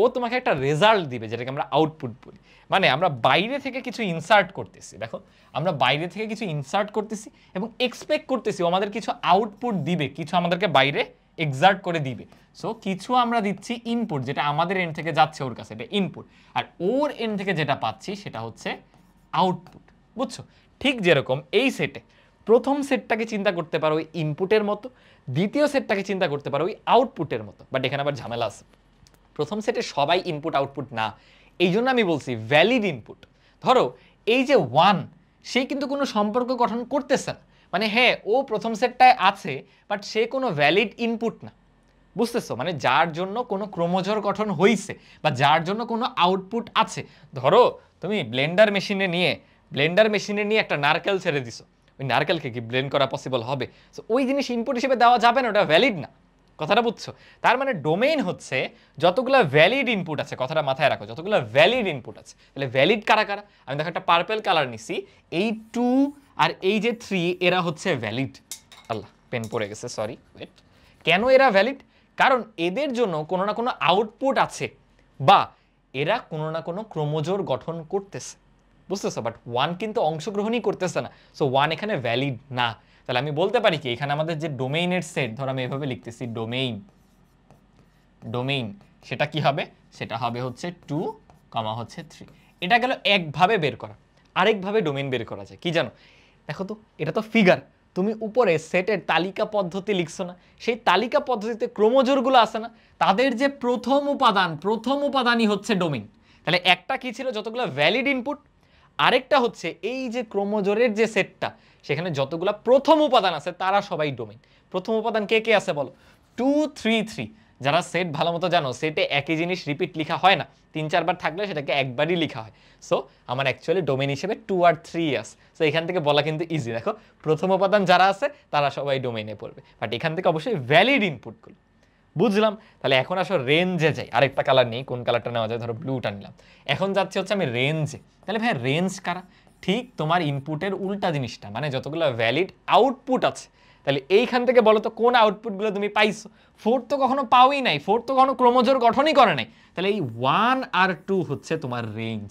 ও তোমাকে একটা রেজাল্ট দিবে, যেটাকে আমরা আউটপুট বলি। মানে আমরা বাইরে থেকে কিছু ইনসার্ট করতেছি। দেখো, আমরা বাইরে থেকে কিছু ইনসার্ট করতেছি এবং এক্সপেক্ট করতেছি ও আমাদের কিছু আউটপুট দিবে, কিছু আমাদেরকে বাইরে এক্সার্ট করে দিবে। সো কিছু আমরা দিচ্ছি ইনপুট, যেটা আমাদের এন্ড থেকে যাচ্ছে ওর কাছে, এটা ইনপুট। আর ওর এন্ড থেকে যেটা পাচ্ছি সেটা হচ্ছে আউটপুট, বুঝছো? ঠিক যেরকম এই সেটে প্রথম সেটটাকে চিন্তা করতে পারো ওই ইনপুটের মতো, দ্বিতীয় সেটটাকে চিন্তা করতে পারো ওই আউটপুটের মতো। বাট এখানে আবার ঝামেলা আছে, প্রথম সেটে সবাই ইনপুট আউটপুট না। এই জন্য আমি বলছি ভ্যালিড ইনপুট। ধরো এই যে 1, সে কিন্তু কোনো সম্পর্ক গঠন করতেছে না, মানে হ্যাঁ ও প্রথম সেটটায় আছে, বাট সে কোনো ভ্যালিড ইনপুট না, বুঝতেছো? মানে যার জন্য কোনো ক্রোমোজোর গঠন হয়েছে বা যার জন্য কোনো আউটপুট আছে। ধরো তুমি ব্লেন্ডার মেশিনে নিয়ে একটা নারকেল ছেড়ে দিছো, ওই নারকেলকে কি ব্লেন্ড করা পসিবল হবে? সো ওই জিনিস ইনপুট হিসেবে দেওয়া যাবে না, ওটা ভ্যালিড না। কথাটা বুঝছো? তার মানে ডোমেইন হচ্ছে যতগুলো ভ্যালিড ইনপুট আছে, কথাটা মাথায় রাখো, যতগুলো ভ্যালিড ইনপুট আছে। তাহলে ভ্যালিড কারা কারা? আমি দেখো একটা পার্পল কালার নিছি, এই 2 আর এই যে 3 এরা হচ্ছে ভ্যালিড। আল্লাহ, পেন পড়ে গেছে, সরি, ওয়েট। কেন এরা ভ্যালিড? কারণ এদের জন্য কোনো না কোনো আউটপুট আছে বা এরা কোনো না কোনো ক্রোমোজোর গঠন করতেছে, বুঝতেছো? বাট 1 কিন্তু অংশগ্রহণই করতেছে না, সো 1 এখানে ভ্যালিড না। তাহলে আমি বলতে পারি কি, এখানে আমাদের যে ডোমেইনের সেট, ধর আমি এভাবে লিখতেছি ডোমেইন, সেটা কি হবে? সেটা হবে হচ্ছে 2, হচ্ছে 3। এটা গেল একভাবে বের করা। আরেকভাবে ডোমেইন বের করা যায়, কি জানো? দেখো তো, এটা তো ফিগার, তুমি উপরে সেটের তালিকা পদ্ধতি লিখছো না? সেই তালিকা পদ্ধতিতে ক্রোমোজোরগুলো আছে না, তাদের যে প্রথম উপাদানই হচ্ছে ডোমেইন। তাহলে একটা কি ছিল? যতগুলো ভ্যালিড ইনপুট, আরেকটা হচ্ছে এই যে ক্রোমোজোরের যে সেটটা, সেখানে যতগুলো প্রথম উপাদান আছে তারা সবাই ডোমেইন। প্রথম উপাদান কে কে আছে বলো? 2 3 3। যারা সেট ভালো মতো জানো, সেটে একই জিনিস রিপিট লেখা হয় না, 3 4 বার থাকলে সেটাকে একবারই লেখা হয়। সো আমার অ্যাকচুয়ালি ডোমেইন হিসেবে 2 আর 3 আছে। সো এখান থেকে বলা কিন্তু ইজি। দেখো, প্রথম উপাদান যারা আছে তারা সবাই ডোমেইনে পড়বে, বাট এখান থেকে অবশ্যই ভ্যালিড ইনপুটগুলো। বুঝলাম? তাহলে এখন আসো রেঞ্জে যাই। আরেকটা কালার নেই, কোন কালারটা নেওয়া যায়? ধরো ব্লুটা নিলাম। এখন যাচ্ছে হচ্ছে আমি রেঞ্জে। তাহলে ভাই রেঞ্জ কারা? ঠিক তোমার ইনপুটের উল্টা জিনিসটা, মানে যতগুলো ভ্যালিড আউটপুট আছে। তাহলে এইখান থেকে বলো তো কোন আউটপুটগুলো তুমি পাইছো? 4 তো কখনো পাওই নাই, 4 তো কখনো ক্রোমোজোর গঠনই করে নাই। তাহলে এই 1 আর 2 হচ্ছে তোমার রেঞ্জ।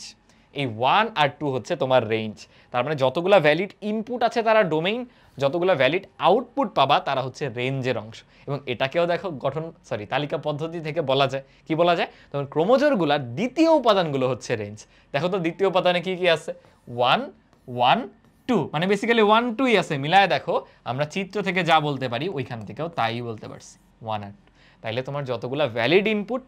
এই 1 আর 2 হচ্ছে তোমার রেঞ্জ। তার মানে যতগুলো ভ্যালিড ইনপুট আছে তারা ডোমেইন, যতগুলো ভ্যালিড আউটপুট পাবা তারা হচ্ছে রেঞ্জের অংশ। এবং এটাকেও দেখো তালিকা পদ্ধতি থেকে বলা যায়, কি বলা যায়? তখন ক্রোমোজোরগুলোর দ্বিতীয় উপাদানগুলো হচ্ছে রেঞ্জ। দেখো তো দ্বিতীয় উপাদানে কি কি আছে? 1 1 2, মানে বেসিক্যালি 1 2ই আছে। মিলায় দেখো, আমরা চিত্র থেকে যা বলতে পারি ওইখান থেকেও তাই বলতে পারছি, 1 আর 2। তাইলে তোমার যতগুলো ভ্যালিড ইনপুট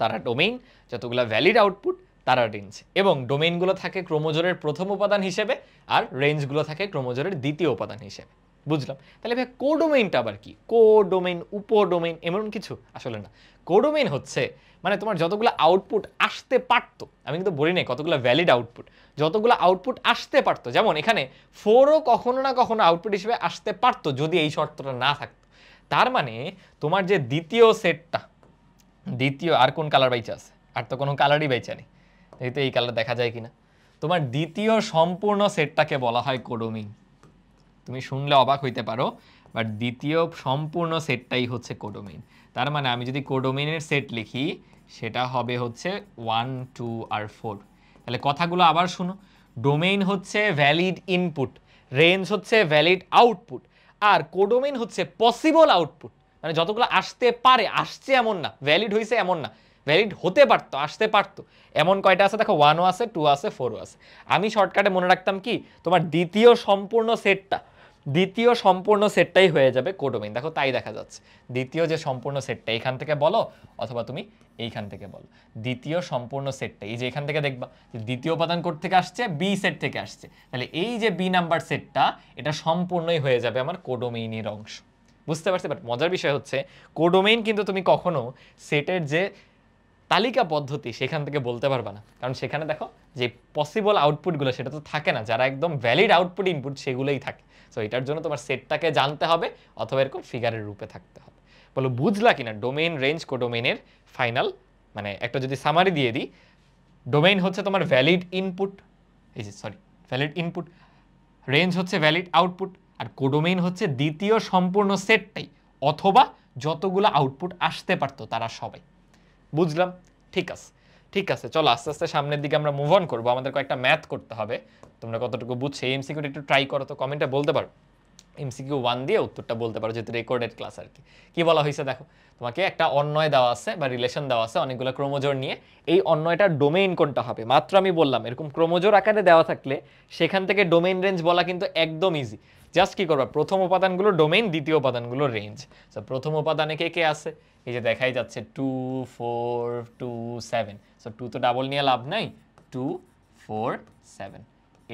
তারা ডোমেইন, যতগুলো ভ্যালিড আউটপুট তারা রেঞ্জ। এবং ডোমেইনগুলো থাকে ক্রোমোজোরের প্রথম উপাদান হিসেবে আর রেঞ্জগুলো থাকে ক্রোমোজোরের দ্বিতীয় উপাদান হিসেবে। বুঝলাম। তাহলে ভাই কোডোমেইনটা আবার কি? কোডোমেইন, উপডোমেইন এমন কিছু? আসলে না। কোডোমেইন হচ্ছে মানে তোমার যতগুলো আউটপুট আসতে পারতো, আমি কিন্তু বলি নাই কতগুলো ভ্যালিড আউটপুট, যতগুলো আউটপুট আসতে পারতো, যেমন এখানে 4ও কখনো না কখনো আউটপুট হিসেবে আসতে পারতো যদি এই শর্তটা না থাকতো। তার মানে তোমার যে দ্বিতীয় সেটটা, দ্বিতীয় আর কোন কালার বাইচা আছে? আর তো কোনো কালারই বাইচা নেই, এই তো এই কালার দেখা যায় কিনা। তোমার দ্বিতীয় সম্পূর্ণ সেটটাকে বলা হয় কোডোমেইন। তুমি শুনলে অবাক হইতে পারো, বাট দ্বিতীয় সম্পূর্ণ সেটটাই হচ্ছে কোডোমেইন। তার মানে আমি যদি কোডোমেইনের সেট লিখি সেটা হবে হচ্ছে 1 2 আর 4। তাহলে কথাগুলো আবার শুনো, ডোমেইন হচ্ছে ভ্যালিড ইনপুট, রেঞ্জ হচ্ছে ভ্যালিড আউটপুট, আর কোডোমেইন হচ্ছে পসিবল আউটপুট, মানে যতগুলো আসতে পারে, আসছে এমন না, ভ্যালিড হয়েছে এমন না, ভ্যালিড হতে পারতো, আসতে পারতো এমন কয়টা আছে দেখো, 1ও আছে, 2 আছে, 4ও আছে। আমি শর্টকাটে মনে রাখতাম কি, তোমার দ্বিতীয় সম্পূর্ণ সেটটা, দ্বিতীয় সম্পূর্ণ সেটটাই হয়ে যাবে কোডোমেইন। দেখো তাই দেখা যাচ্ছে, দ্বিতীয় যে সম্পূর্ণ সেটটা এখান থেকে বলো অথবা তুমি এইখান থেকে বলো, দ্বিতীয় সম্পূর্ণ সেটটা এই যে এখান থেকে দেখবা যে দ্বিতীয় উপাদান কোড থেকে আসছে, বি সেট থেকে আসছে, তাহলে এই যে বি নাম্বার সেটটা এটা সম্পূর্ণই হয়ে যাবে আমার কোডোমেইনের অংশ। বুঝতে পারছি? বাট মজার বিষয় হচ্ছে কোডোমেইন কিন্তু তুমি কখনো সেটের যে তালিকা পদ্ধতি সেখান থেকে বলতে পারবা না, কারণ সেখানে দেখো যে পসিবল আউটপুটগুলো সেটা তো থাকে না, যারা একদম ভ্যালিড আউটপুট ইনপুট সেগুলোই থাকে। সো এটার জন্য তোমার সেটটাকে জানতে হবে অথবা এরকম ফিগারের রূপে থাকতে হবে। বলো বুঝলা কিনা ডোমেইন, রেঞ্জ, কোডোমেইনের ফাইনাল মানে একটা যদি সামারি দিয়ে দিই, ডোমেইন হচ্ছে তোমার ভ্যালিড ইনপুট, এই যে সরি ভ্যালিড ইনপুট, রেঞ্জ হচ্ছে ভ্যালিড আউটপুট, আর কোডোমেইন হচ্ছে দ্বিতীয় সম্পূর্ণ সেটটাই অথবা যতগুলো আউটপুট আসতে পারতো তারা সবাই। বুঝলাম? ঠিক আছে, ঠিক আছে, চলো আস্তে আস্তে সামনের দিকে আমরা মুভ অন করবো, আমাদের কয়েকটা ম্যাথ করতে হবে। তোমরা কতটুকু বুঝছো এই এমসিকিউটা একটু ট্রাই করো তো, কমেন্টে বলতে পারো, এমসিকিউ 1 দিয়ে উত্তরটা বলতে পারো, যেহেতু রেকর্ডেড ক্লাস আর কি। কি বলা হয়েছে দেখো, তোমাকে একটা অন্বয় দেওয়া আছে বা রিলেশন দেওয়া আছে অনেকগুলো ক্রোমোজোর নিয়ে, এই অন্বয়টার ডোমেইন কোনটা হবে। মাত্র আমি বললাম এরকম ক্রোমোজোর আকারে দেওয়া থাকলে সেখান থেকে ডোমেইন রেঞ্জ বলা কিন্তু একদম ইজি। জাস্ট কি করবা, প্রথম উপাদানগুলো ডোমেইন, দ্বিতীয় উপাদানগুলো রেঞ্জ। সো প্রথম উপাদানে কে কে আছে, এই যে দেখাই যাচ্ছে 2 4 2 7। সো 2 তো ডাবল নিয়ে লাভ নাই, 2 4 7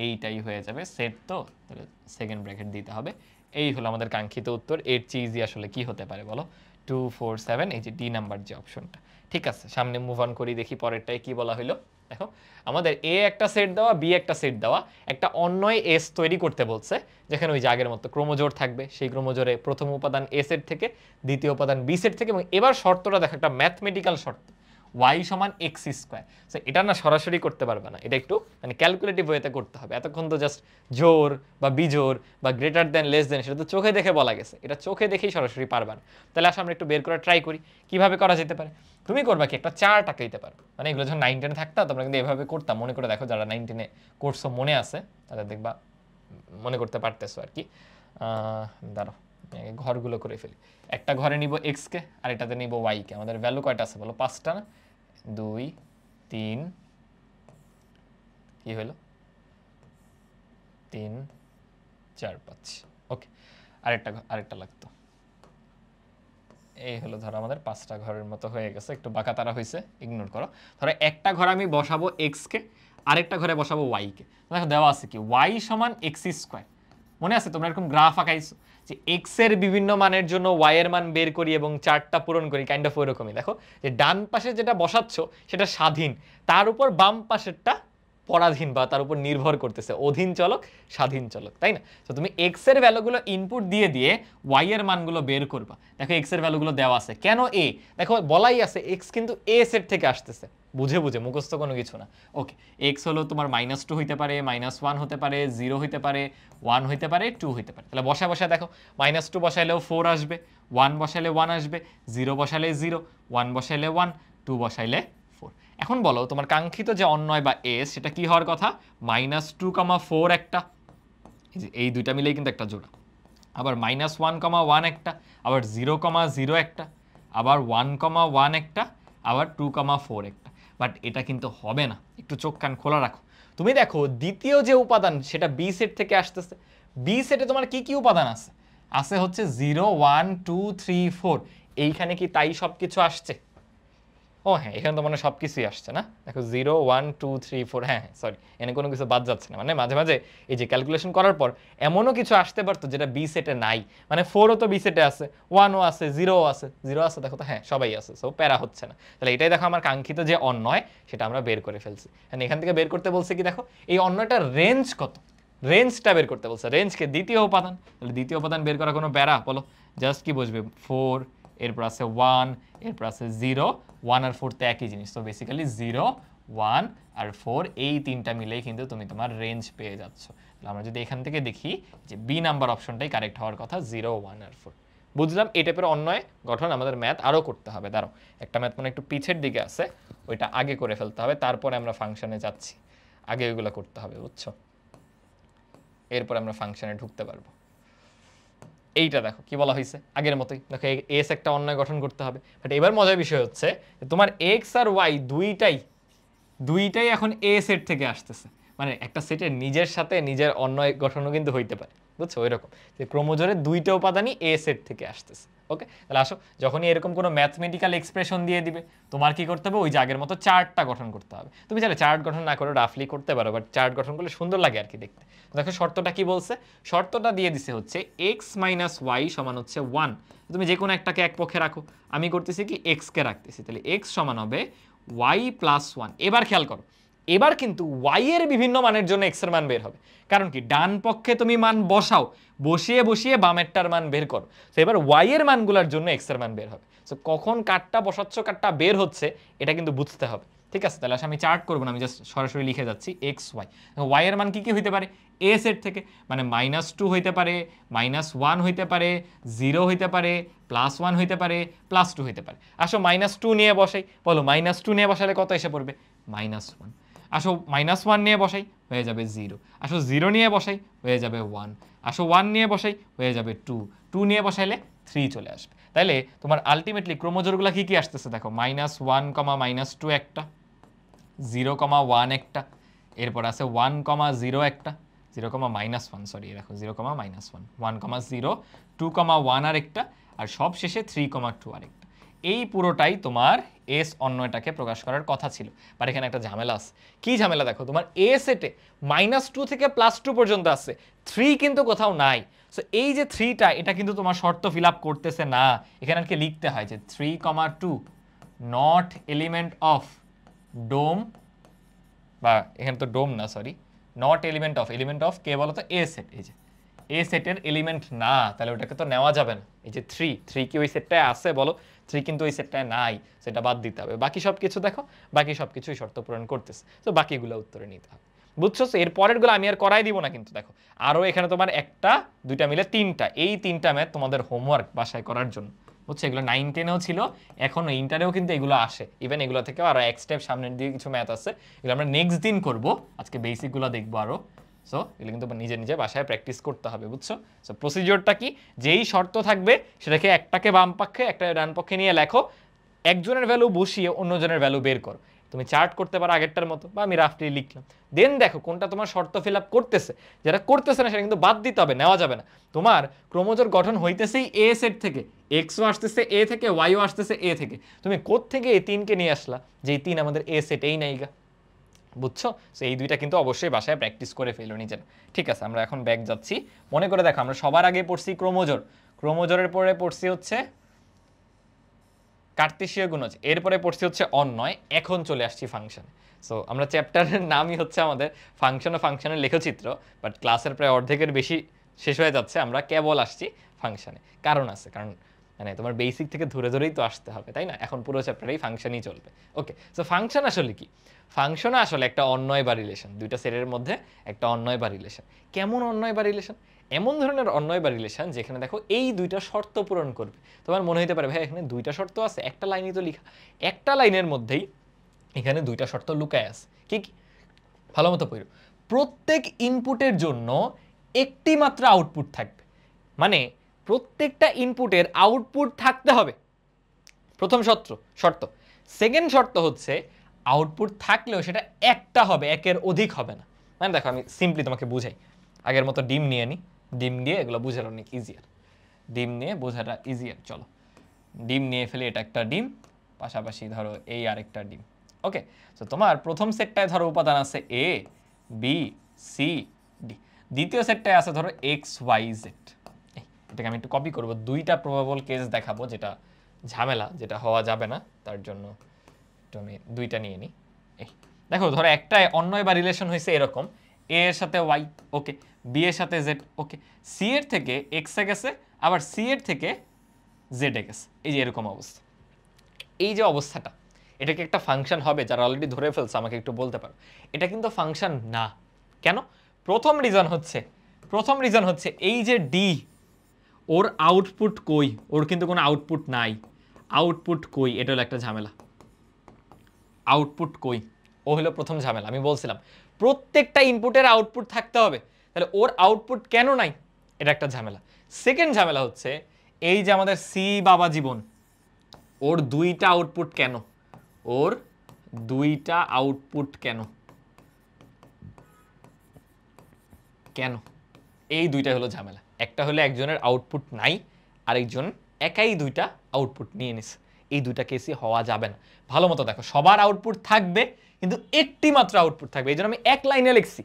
এইটাই হয়ে যাবে সেট। তো সেকেন্ড ব্র্যাকেট দিতে হবে। এই হলো আমাদের কাঙ্ক্ষিত উত্তর। এর চেয়ে ইজি আসলে কি হতে পারে বলো, 2 4 7, এই যে ডি নাম্বার যে অপশনটা। ঠিক আছে, সামনে মুভ অন করি, দেখি পরেরটাই কি বলা হলো। দেখো আমাদের এ একটা সেট দেওয়া, বি একটা সেট দেওয়া, একটা অন্যয় এস তৈরি করতে বলছে, যেখানে ওই জাগের মতো ক্রোমোজোর থাকবে, সেই ক্রোমোজোরে প্রথম উপাদান এ সেট থেকে, দ্বিতীয় উপাদান বি সেট থেকে, এবং এবার শর্তটা দেখো একটা ম্যাথমেটিক্যাল শর্ত, y সমান এক্স স্কোয়ার। সো এটা না সরাসরি করতে পারবে না, এটা একটু মানে ক্যালকুলেটিভ ওয়েতে করতে হবে। এতক্ষণ তো জাস্ট জোর বা বিজোর বা গ্রেটার দেন লেস দেন সেটা তো চোখে দেখে বলা গেছে, এটা চোখে দেখেই সরাসরি পারবা না। তাহলে আসলে আমরা একটু বের করা ট্রাই করি কিভাবে করা যেতে পারে। তুমি করবা কি, একটা চার্ট আঁকাইতে পারো, মানে এগুলো যখন 9 10 থাকতা তোমরা কিন্তু এভাবে করতাম, মনে করে দেখো যারা 9 10 কোর্সও মনে আছে তাদের দেখবা মনে করতে পারতেছো আর কি। দাঁড়াও ঘরগুলো করে ফেলি, একটা ঘরে নিব এক্স কে আর এটাতে নিব ওয়াই কে। আমাদের ভ্যালু কয়টা আছে বলো, 5টা না, 2 3 কি হলো 3 4 5। ওকে, আরেকটা লাগতো। এই হলো ধরো আমাদের 5টা ঘরের মতো হয়ে গেছে, একটু বাঁকা তারা হয়েছে, ইগনোর করো। ধরো একটা ঘরে আমি বসাবো এক্স কে, আরেকটা ঘরে বসাবো ওয়াই কে। দেখো দেওয়া আছে কি, ওয়াই সমান এক্স স্কোয়ার। মনে আছে তোমরা এরকম গ্রাফ আঁকাইছো যে এক্স এর বিভিন্ন মানের জন্য ওয়াই এর মান বের করি এবং চার্টটা পূরণ করি, কাইন্ড অফ ওইরকমই। দেখো যে ডান পাশে যেটা বসাচ্ছ সেটা স্বাধীন, তার উপর বাম পাশেরটা পরাধীন বা তার উপর নির্ভর করতেছে, অধীন চলক স্বাধীন চলক, তাই না? তো তুমি এক্স এর ভ্যালুগুলো ইনপুট দিয়ে দিয়ে ওয়াই এর মানগুলো বের করবা। দেখো এক্স এর ভ্যালুগুলো দেওয়া আছে, কেন এ, দেখো বলাই আছে এক্স কিন্তু এ সেট থেকে আসতেছে, বুঝে বুঝে, মুখস্থ কোনো কিছু না। ওকে, এক্স হলো তোমার -2 হইতে পারে, -1 হতে পারে, 0 হইতে পারে, 1 হইতে পারে, 2 হইতে পারে। তাহলে বসায় বসায় দেখো, -2 বসাইলেও 4 আসবে, 1 বসাইলে 1 আসবে, 0 বসাইলে 0, 1 বসাইলে 1, 2 বসাইলে 4। এখন বলো তোমার কাঙ্ক্ষিত যে অন্যয় বা এস সেটা কি হওয়ার কথা, -2, 4 একটা, এই দুইটা মিলেই কিন্তু একটা জোড়া, আবার -1, 1 একটা, আবার 0, 0 একটা, আবার 1, 1 একটা, আবার 2, 4 একটা। বাট এটা কিন্তু হবে না, একটু চোখ কান খোলা রাখো। তুমি দেখো দ্বিতীয় যে উপাদান সেটা বি সেট থেকে আসতেছে, বি সেটে তোমার কি কি উপাদান আছে, আছে হচ্ছে 0 1 2 3 4। এইখানে কি তাই সব কিছু আসছে? ও হ্যাঁ, এখানে তো মানে সব কিছুই আসছে না, দেখো 0 1 2 3 4, হ্যাঁ হ্যাঁ সরি, এখানে কোনো কিছু বাদ যাচ্ছে না, মানে মাঝে মাঝে এই যে ক্যালকুলেশন করার পর এমনও কিছু আসতে পারতো যেটা বি সেটে নাই, মানে 4ও তো বি সেটে আছে, 1ও আছে, 0ও আছে, 0 আছে দেখো তো, হ্যাঁ সবাই আছে, সো প্যারা হচ্ছে না। তাহলে এটাই দেখো আমার কাঙ্ক্ষিত যে অন্যয়, সেটা আমরা বের করে ফেলছি। এখান থেকে বের করতে বলছে কি দেখো, এই অন্যটার রেঞ্জ কত, রেঞ্জটা বের করতে বলছে, রেঞ্জকে দ্বিতীয় উপাদান, তাহলে দ্বিতীয় উপাদান বের করা কোনো প্যারা, বলো জাস্ট কি বসবে 4, এরপর আছে 1, এরপর আছে 0, 1 আর 4 তো একই জিনিস, তো বেসিক্যালি 0 1 আর 4 এই তিনটা মিলেই কিন্তু তুমি তোমার রেঞ্জ পেয়ে যাচ্ছ। তাহলে আমরা যদি এখান থেকে দেখি যে বি নাম্বার অপশনটাই কারেক্ট হওয়ার কথা, 0 1 আর 4। বুঝলাম এই টাইপের অন্যয় গঠন আমাদের ম্যাথ আরও করতে হবে, দাঁড়াও একটা ম্যাথ মানে একটু পিছের দিকে আছে, ওইটা আগে করে ফেলতে হবে, তারপরে আমরা ফাংশনে যাচ্ছি, আগে ওইগুলো করতে হবে, বুঝছো, এরপর আমরা ফাংশনে ঢুকতে পারবো। এইটা দেখো কি বলা হয়েছে, আগের মতোই দেখো এস একটা অন্যয় গঠন করতে হবে, বাট এবার মজার বিষয় হচ্ছে তোমার এক্স আর ওয়াই দুইটাই এখন এ সেট থেকে আসতেছে, মানে একটা সেটের নিজের সাথে নিজের অন্যয় গঠনও কিন্তু হইতে পারে, বুঝছো, ওই রকম যে ক্রোমোজোরের দুইটা উপাদানই এ সেট থেকে আসতেছে। ওকে, তাহলে আসো, যখনই এরকম কোনো ম্যাথমেটিক্যাল এক্সপ্রেশন দিয়ে দিবে, তোমার কি করতে হবে, ওই যে আগের মতো চার্টটা গঠন করতে হবে। তুমি চাইলে চার্ট গঠন না করে রাফলি করতে পারো, বাট চার্ট গঠন করলে সুন্দর লাগে আর কি দেখতে। দেখো শর্তটা কি বলছে, শর্তটা দিয়ে দিছে হচ্ছে এক্স মাইনাস ওয়াই সমান হচ্ছে 1। তুমি যে কোনো একটাকে এক পক্ষে রাখো, আমি করতেছি কি এক্সকে রাখতেছি, তাহলে এক্স সমান হবে ওয়াই প্লাস 1। এবার খেয়াল করো, এবার কিন্তু ওয়াই এর বিভিন্ন মানের জন্য এক্স এর মান বের হবে, কারণ কি ডান পক্ষে তুমি মান বসাও, বসিয়ে বসিয়ে বামেরটার মান বের করো, তো এবার ওয়াই এর মানগুলোর জন্য এক্স এর মান বের হবে। তো কখন কাটটা বসাচ্ছ কাটটা বের হচ্ছে এটা কিন্তু বুঝতে হবে, ঠিক আছে। তাহলে আমি চার্ট করবো না, আমি জাস্ট সরাসরি লিখে যাচ্ছি এক্স ওয়াই। ওয়াই এর মান কি কি হইতে পারে, এ সেট থেকে, মানে -2 হইতে পারে, -1 হইতে পারে, 0 হইতে পারে, +1 হইতে পারে, +2 হইতে পারে। আসো -2 নিয়ে বসাই, বলো -2 নিয়ে বসালে কত এসে পড়বে, -1। আসো -1 নিয়ে বসাই, হয়ে যাবে 0। আসো 0 নিয়ে বসাই, হয়ে যাবে 1। আসো 1 নিয়ে বসাই, হয়ে যাবে 2। 2 নিয়ে বসাইলে 3 চলে আসবে। তাইলে তোমার আলটিমেটলি ক্রোমোজোরগুলো কি কি আসতেছে দেখো, -1, -2 একটা, 0, 1 একটা, এরপর আছে 1, 0 একটা, 0, -1 সরি দেখো 0, -1, 1, 0, 2, 1 আর একটা, আর সব শেষে 3, 2 আর একটা। এই পুরোটাই তোমার এস অন্যটাকে প্রকাশ করার কথা ছিল, বাট এখানে একটা ঝামেলা আছে। কি ঝামেলা দেখো, তোমার এ সেটে -2 থেকে +2 পর্যন্ত আছে, 3 কিন্তু কোথাও নাই। সো এই যে 3টা, এটা কিন্তু তোমার শর্ত ফিল আপ করতেছে না। এখানে কি লিখতে হয় যে 3, 2 নট এলিমেন্ট অফ ডোম, বা এখানে তো ডোম না সরি, নট এলিমেন্ট অফ কে বলো তো, এ সেট। এই যে এ সেটের এলিমেন্ট না, তাহলে ওটাকে তো নেওয়া যাবে না। এই যে 3 কি ওই সেটটায় আছে বলো, 3 কিন্তু ওই সেটটায় নাই, সেটা বাদ দিতে হবে। বাকি সব কিছু দেখো, বাকি সব কিছুই শর্ত পূরণ করতেছে, তো বাকিগুলো উত্তরে নিতে হবে, বুঝছো। এর পরেরগুলো আমি আর করাই দিব না, কিন্তু দেখো আরও এখানে তোমার একটা দুইটা মিলে 3টা, এই 3টা ম্যাথ তোমাদের হোমওয়ার্ক বাসায় করার জন্য, বুঝছো। এগুলো 9, 10-এও ছিল, এখন ইন্টারেও কিন্তু এগুলো আসে, ইভেন এগুলো থেকেও আরও এক স্টেপ সামনের দিকে কিছু ম্যাথ আছে, এগুলো আমরা নেক্সট দিন করবো, আজকে বেসিকগুলো দেখবো আরও। সো এগুলো কিন্তু নিজে নিজে বাসায় প্র্যাকটিস করতে হবে, বুঝছো। সো প্রসিজিওরটা কি, যেই শর্ত থাকবে সেটাকে একটাকে বাম পক্ষে একটা ডান পক্ষে নিয়ে লেখো, একজনের ভ্যালু বসিয়ে অন্যজনের ভ্যালু বের করো। তুমি চার্ট করতে পারো আগেরটার মতো, বা আমি রাফলি লিখলাম, দেন দেখো কোনটা তোমার শর্ত ফিল আপ করতেছে, যেটা করতেছে না সেটা কিন্তু বাদ দিতে হবে, নেওয়া যাবে না। তোমার ক্রোমোজোর গঠন হইতেছেই এ সেট থেকে, এক্সও আসতেছে এ থেকে, ওয়াইও আসতেছে এ থেকে, তুমি কোত্থেকে এই 3কে নিয়ে আসলা, যে এই 3 আমাদের এ সেট এই নাইগা, বুঝছো। সো এই দুইটা কিন্তু অবশ্যই বাসায় প্র্যাকটিস করে ফেলো নিজের। ঠিক আছে, আমরা এখন ব্যাক যাচ্ছি। মনে করে দেখো, আমরা সবার আগে পড়ছি ক্রোমোজোর, ক্রোমোজোরের পরে পড়ছি হচ্ছে কার্তেশীয় গুণজ, এরপরে পড়ছি হচ্ছে অন্যয়, এখন চলে আসছি ফাংশনে। সো আমরা চ্যাপ্টারের নামই হচ্ছে আমাদের ফাংশন ও ফাংশনের লেখচিত্র, বাট ক্লাসের প্রায় অর্ধেকের বেশি শেষ হয়ে যাচ্ছে, আমরা কেবল আসছি ফাংশনে। কারণ আছে, কারণ মানে তোমার বেসিক থেকে ধরে ধরেই তো আসতে হবে, তাই না। এখন পুরো চ্যাপ্টারেই ফাংশনই চলবে। ওকে, সো ফাংশন আসলে কি, ফাংশন আসলে একটা অন্যয় বা রিলেশন, দুইটা সেটের মধ্যে একটা অন্যয় বা রিলেশন। কেমন অন্যয় বা রিলেশন, এমন ধরনের অন্যয় বা রিলেশন যেখানে দেখো এই দুইটা শর্ত পূরণ করবে। তোমার মনে হতে পারে ভাই এখানে দুইটা শর্ত আছে, একটা লাইনই তো লেখা, একটা লাইনের মধ্যেই এখানে দুইটা শর্ত লুকায় আছে। কি কি, ভালো মতো পড়ো। প্রত্যেক ইনপুটের জন্য একটি মাত্র আউটপুট থাকবে, মানে প্রত্যেকটা ইনপুটের আউটপুট থাকতে হবে, প্রথম শর্ত। সেকেন্ড শর্ত হচ্ছে আউটপুট থাকলেও সেটা একটা হবে, একের অধিক হবে না। মানে দেখো আমি সিম্পলি তোমাকে বুঝাই, আগের মতো ডিম নিয়ে নিই, ডিম দিয়ে এগুলো বোঝানো অনেক ইজিয়ার, ডিম নিয়ে বোঝাটা ইজিয়ার। চলো ডিম নিয়ে ফেলি, এটা একটা ডিম, পাশাপাশি ধরো এই আরেকটা ডিম। ওকে, তো তোমার প্রথম সেটটায় ধরো উপাদান আছে এ বি সি ডি, দ্বিতীয় সেটটায় আছে ধরো এক্স ওয়াই জেড। এটাকে আমি একটু কপি করব, দুইটা প্রবাবল কেস দেখাবো, যেটা ঝামেলা, যেটা হওয়া যাবে না, তার জন্য একটু আমি দুইটা নিয়ে নিই। এই দেখো, ধরো একটা অন্যয় বা রিলেশন হয়েছে এরকম, এ এর সাথে ওয়াই, ওকে, বি এর সাথে জেড, ওকে, সি এর থেকে এক্স এ গেছে, আবার সি এর থেকে জেড এ গেছে, এই যে এরকম অবস্থা। এই যে অবস্থাটা, এটা কি একটা ফাংশন হবে? যারা অলরেডি ধরে ফেলছে আমাকে একটু বলতে পারো। এটা কিন্তু ফাংশন না। কেন? প্রথম রিজন হচ্ছে এই যে ডি, ওর আউটপুট কই? ওর কিন্তু কোনো আউটপুট নাই। আউটপুট কই? এটা হলো একটা ঝামেলা। আউটপুট কই? ও হলো প্রথম ঝামেলা। আমি বলছিলাম প্রত্যেকটা ইনপুটের আউটপুট থাকতে হবে, তাহলে ওর আউটপুট কেন নাই? এটা একটা ঝামেলা। সেকেন্ড ঝামেলা হচ্ছে এই যে আমাদের সি বাবা জীবন, ওর দুইটা আউটপুট কেন? ওর দুইটা আউটপুট কেন? কেন? এই দুইটা হলো ঝামেলা। একটা হলো একজনের আউটপুট নাই, আরেকজন একাই দুইটা আউটপুট নিয়ে নিছে। এই দুইটা কেসই হওয়া যাবে না। ভালো মতো দেখো, সবার আউটপুট থাকবে কিন্তু একটি মাত্র আউটপুট থাকবে। এই জন্য আমি এক লাইনে লিখছি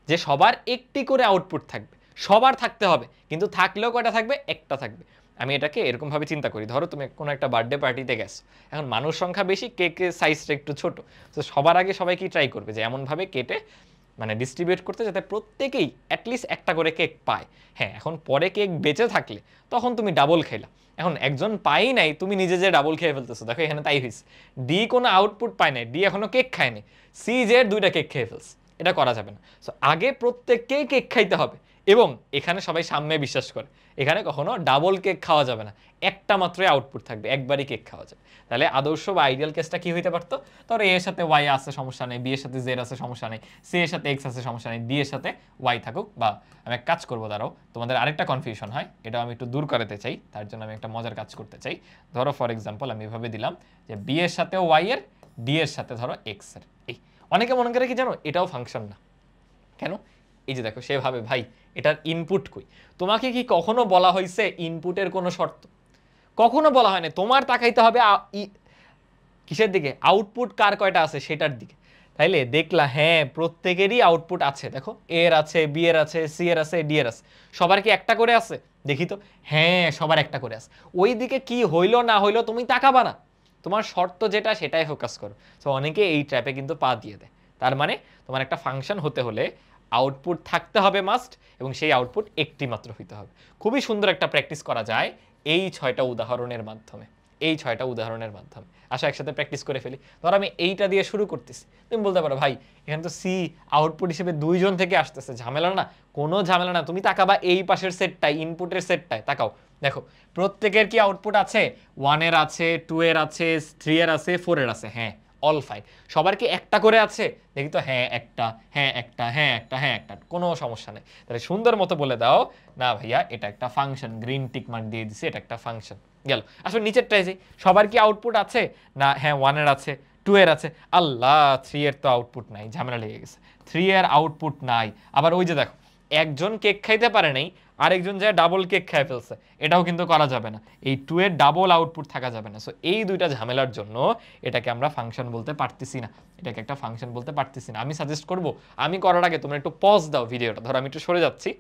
যে সবার একটি করে আউটপুট থাকবে, সবার থাকতে হবে, কিন্তু থাকলেও কয়টা থাকবে? একটা থাকবে। আমি এটাকে এরকমভাবে চিন্তা করি, ধরো তুমি কোনো একটা বার্থডে পার্টিতে গেছো, এখন মানুষ সংখ্যা বেশি, কেকের সাইজটা একটু ছোট, তো সবার আগে সবাই কি ট্রাই করবে যে এমনভাবে কেটে মানে ডিস্ট্রিবিউট করতে যাতে প্রত্যেকেই অ্যাটলিস্ট একটা করে কেক পায়। হ্যাঁ, এখন পরে কেক বেঁচে থাকলে তখন তুমি ডাবল খেলা, এখন একজন পাই নাই, তুমি নিজে যে ডাবল খেয়ে ফেলতেছো। দেখো এখানে তাই হয়েছে, ডি কোনো আউটপুট পায় নাই, ডি এখনো কেক খায়নি, সি জেড দুইটা কেক খেয়ে ফেলছে। এটা করা যাবে না। সো আগে প্রত্যেককেই কেক খাইতে হবে, এবং এখানে সবাই সামনে বিশ্বাস করে এখানে কখনো ডাবল কেক খাওয়া যাবে না, একটা মাত্রই আউটপুট থাকবে, একবারই কেক খাওয়া যাবে। তাহলে আদর্শ বা আইডিয়াল কেসটা কি হইতে পারতো? ধরো এ এর সাথে ওয়াই আছে, সমস্যা নেই, বি এর সাথে জেড আছে, সমস্যা নেই, সি এর সাথে এক্স আছে, সমস্যা নেই, ডি এর সাথে ওয়াই থাকুক। বা আমি এক কাজ করবো, দাঁড়াও, তোমাদের আরেকটা কনফিউশন হয়, এটাও আমি একটু দূর করাতে চাই, তার জন্য আমি একটা মজার কাজ করতে চাই। ধরো ফর এক্সাম্পল আমি এভাবে দিলাম যে বি এর সাথে ওয়াই এর, ডি এর সাথে ধরো এক্স এর। এই অনেকে মনে করে কি জানো, এটাও ফাংশন না। কেন? এই যে দেখো, সেভাবে ভাই এটার ইনপুট কই? তোমাকে কি কখনো বলা হয়েছে ইনপুটের কোনো শর্ত? কখনো বলা হয় না। তোমার তাকাইতে হবে কিসের দিকে? আউটপুট কার কয়টা আছে সেটার দিকে। তাইলে দেখলা, হ্যাঁ প্রত্যেকেরই আউটপুট আছে। দেখো এর আছে, বি এর আছে, সি এর আছে, ডি এর আছে, সবার কি একটা করে আছে? দেখি তো, হ্যাঁ সবার একটা করে আছে। ওই দিকে কি হইলো না হইলো তুমি তাকাবা না, তোমার শর্ত যেটা সেটাই ফোকাস করো। তো অনেকে এই ট্র্যাপে কিন্তু পা দিয়ে দেয়। তার মানে তোমার একটা ফাংশন হতে হলে আউটপুট থাকতে হবে মাস্ট, এবং সেই আউটপুট একটি মাত্র হইতে হবে। খুবই সুন্দর একটা প্র্যাকটিস করা যায় এই 6টা উদাহরণের মাধ্যমে। এই 6টা উদাহরণের মাধ্যমে আসো একসাথে প্র্যাকটিস করে ফেলি। ধর আমি এইটা দিয়ে শুরু করতেছি, তুমি বলতে পারো ভাই এখানে তো সি আউটপুট হিসেবে দুইজন থেকে আসতেছে, ঝামেলা না? কোনো ঝামেলা না। তুমি তাকাবা এই পাশের সেটটায়, ইনপুটের সেটটায় তাকাও, দেখো প্রত্যেকের কি আউটপুট আছে? 1 এর আছে, 2 এর আছে, 3 এর আছে, 4 এর আছে। হ্যাঁ, অল ফাইন। সবার কি একটা করে আছে? দেখি তো, হ্যাঁ একটা, হ্যাঁ একটা, হ্যাঁ একটা, হ্যাঁ একটা, কোনো সমস্যা নেই। তাহলে সুন্দর মতো বলে দাও, না ভাইয়া এটা একটা ফাংশন, গ্রিন টিক মার্ক দিয়ে দিছি, এটা একটা ফাংশন। গেল। আসলে নিচেরটাই যাই, সবার কি আউটপুট আছে? না, হ্যাঁ 1 এর আছে, 2 এর আছে, আল্লাহ 3 এর তো আউটপুট নাই, ঝামেলা লেগে গেছে, 3 এর আউটপুট নাই। আবার ওই যে দেখো, একজন কেক খাইতে পারে নাই, আরেকজন যায় ডাবল কেক খেয়ে ফেলছে, এটাও কিন্তু করা যাবে না। এই 2 এর ডাবল আউটপুট থাকা যাবে না। সো এই দুইটা ঝামেলার জন্য এটাকে আমরা ফাংশন বলতে পারতেছি না, এটাকে একটা ফাংশন বলতে পারতেছি না। আমি সাজেস্ট করব, আমি করার আগে তোমরা একটু পজ দাও ভিডিওটা, ধরো আমি একটু সরে যাচ্ছি,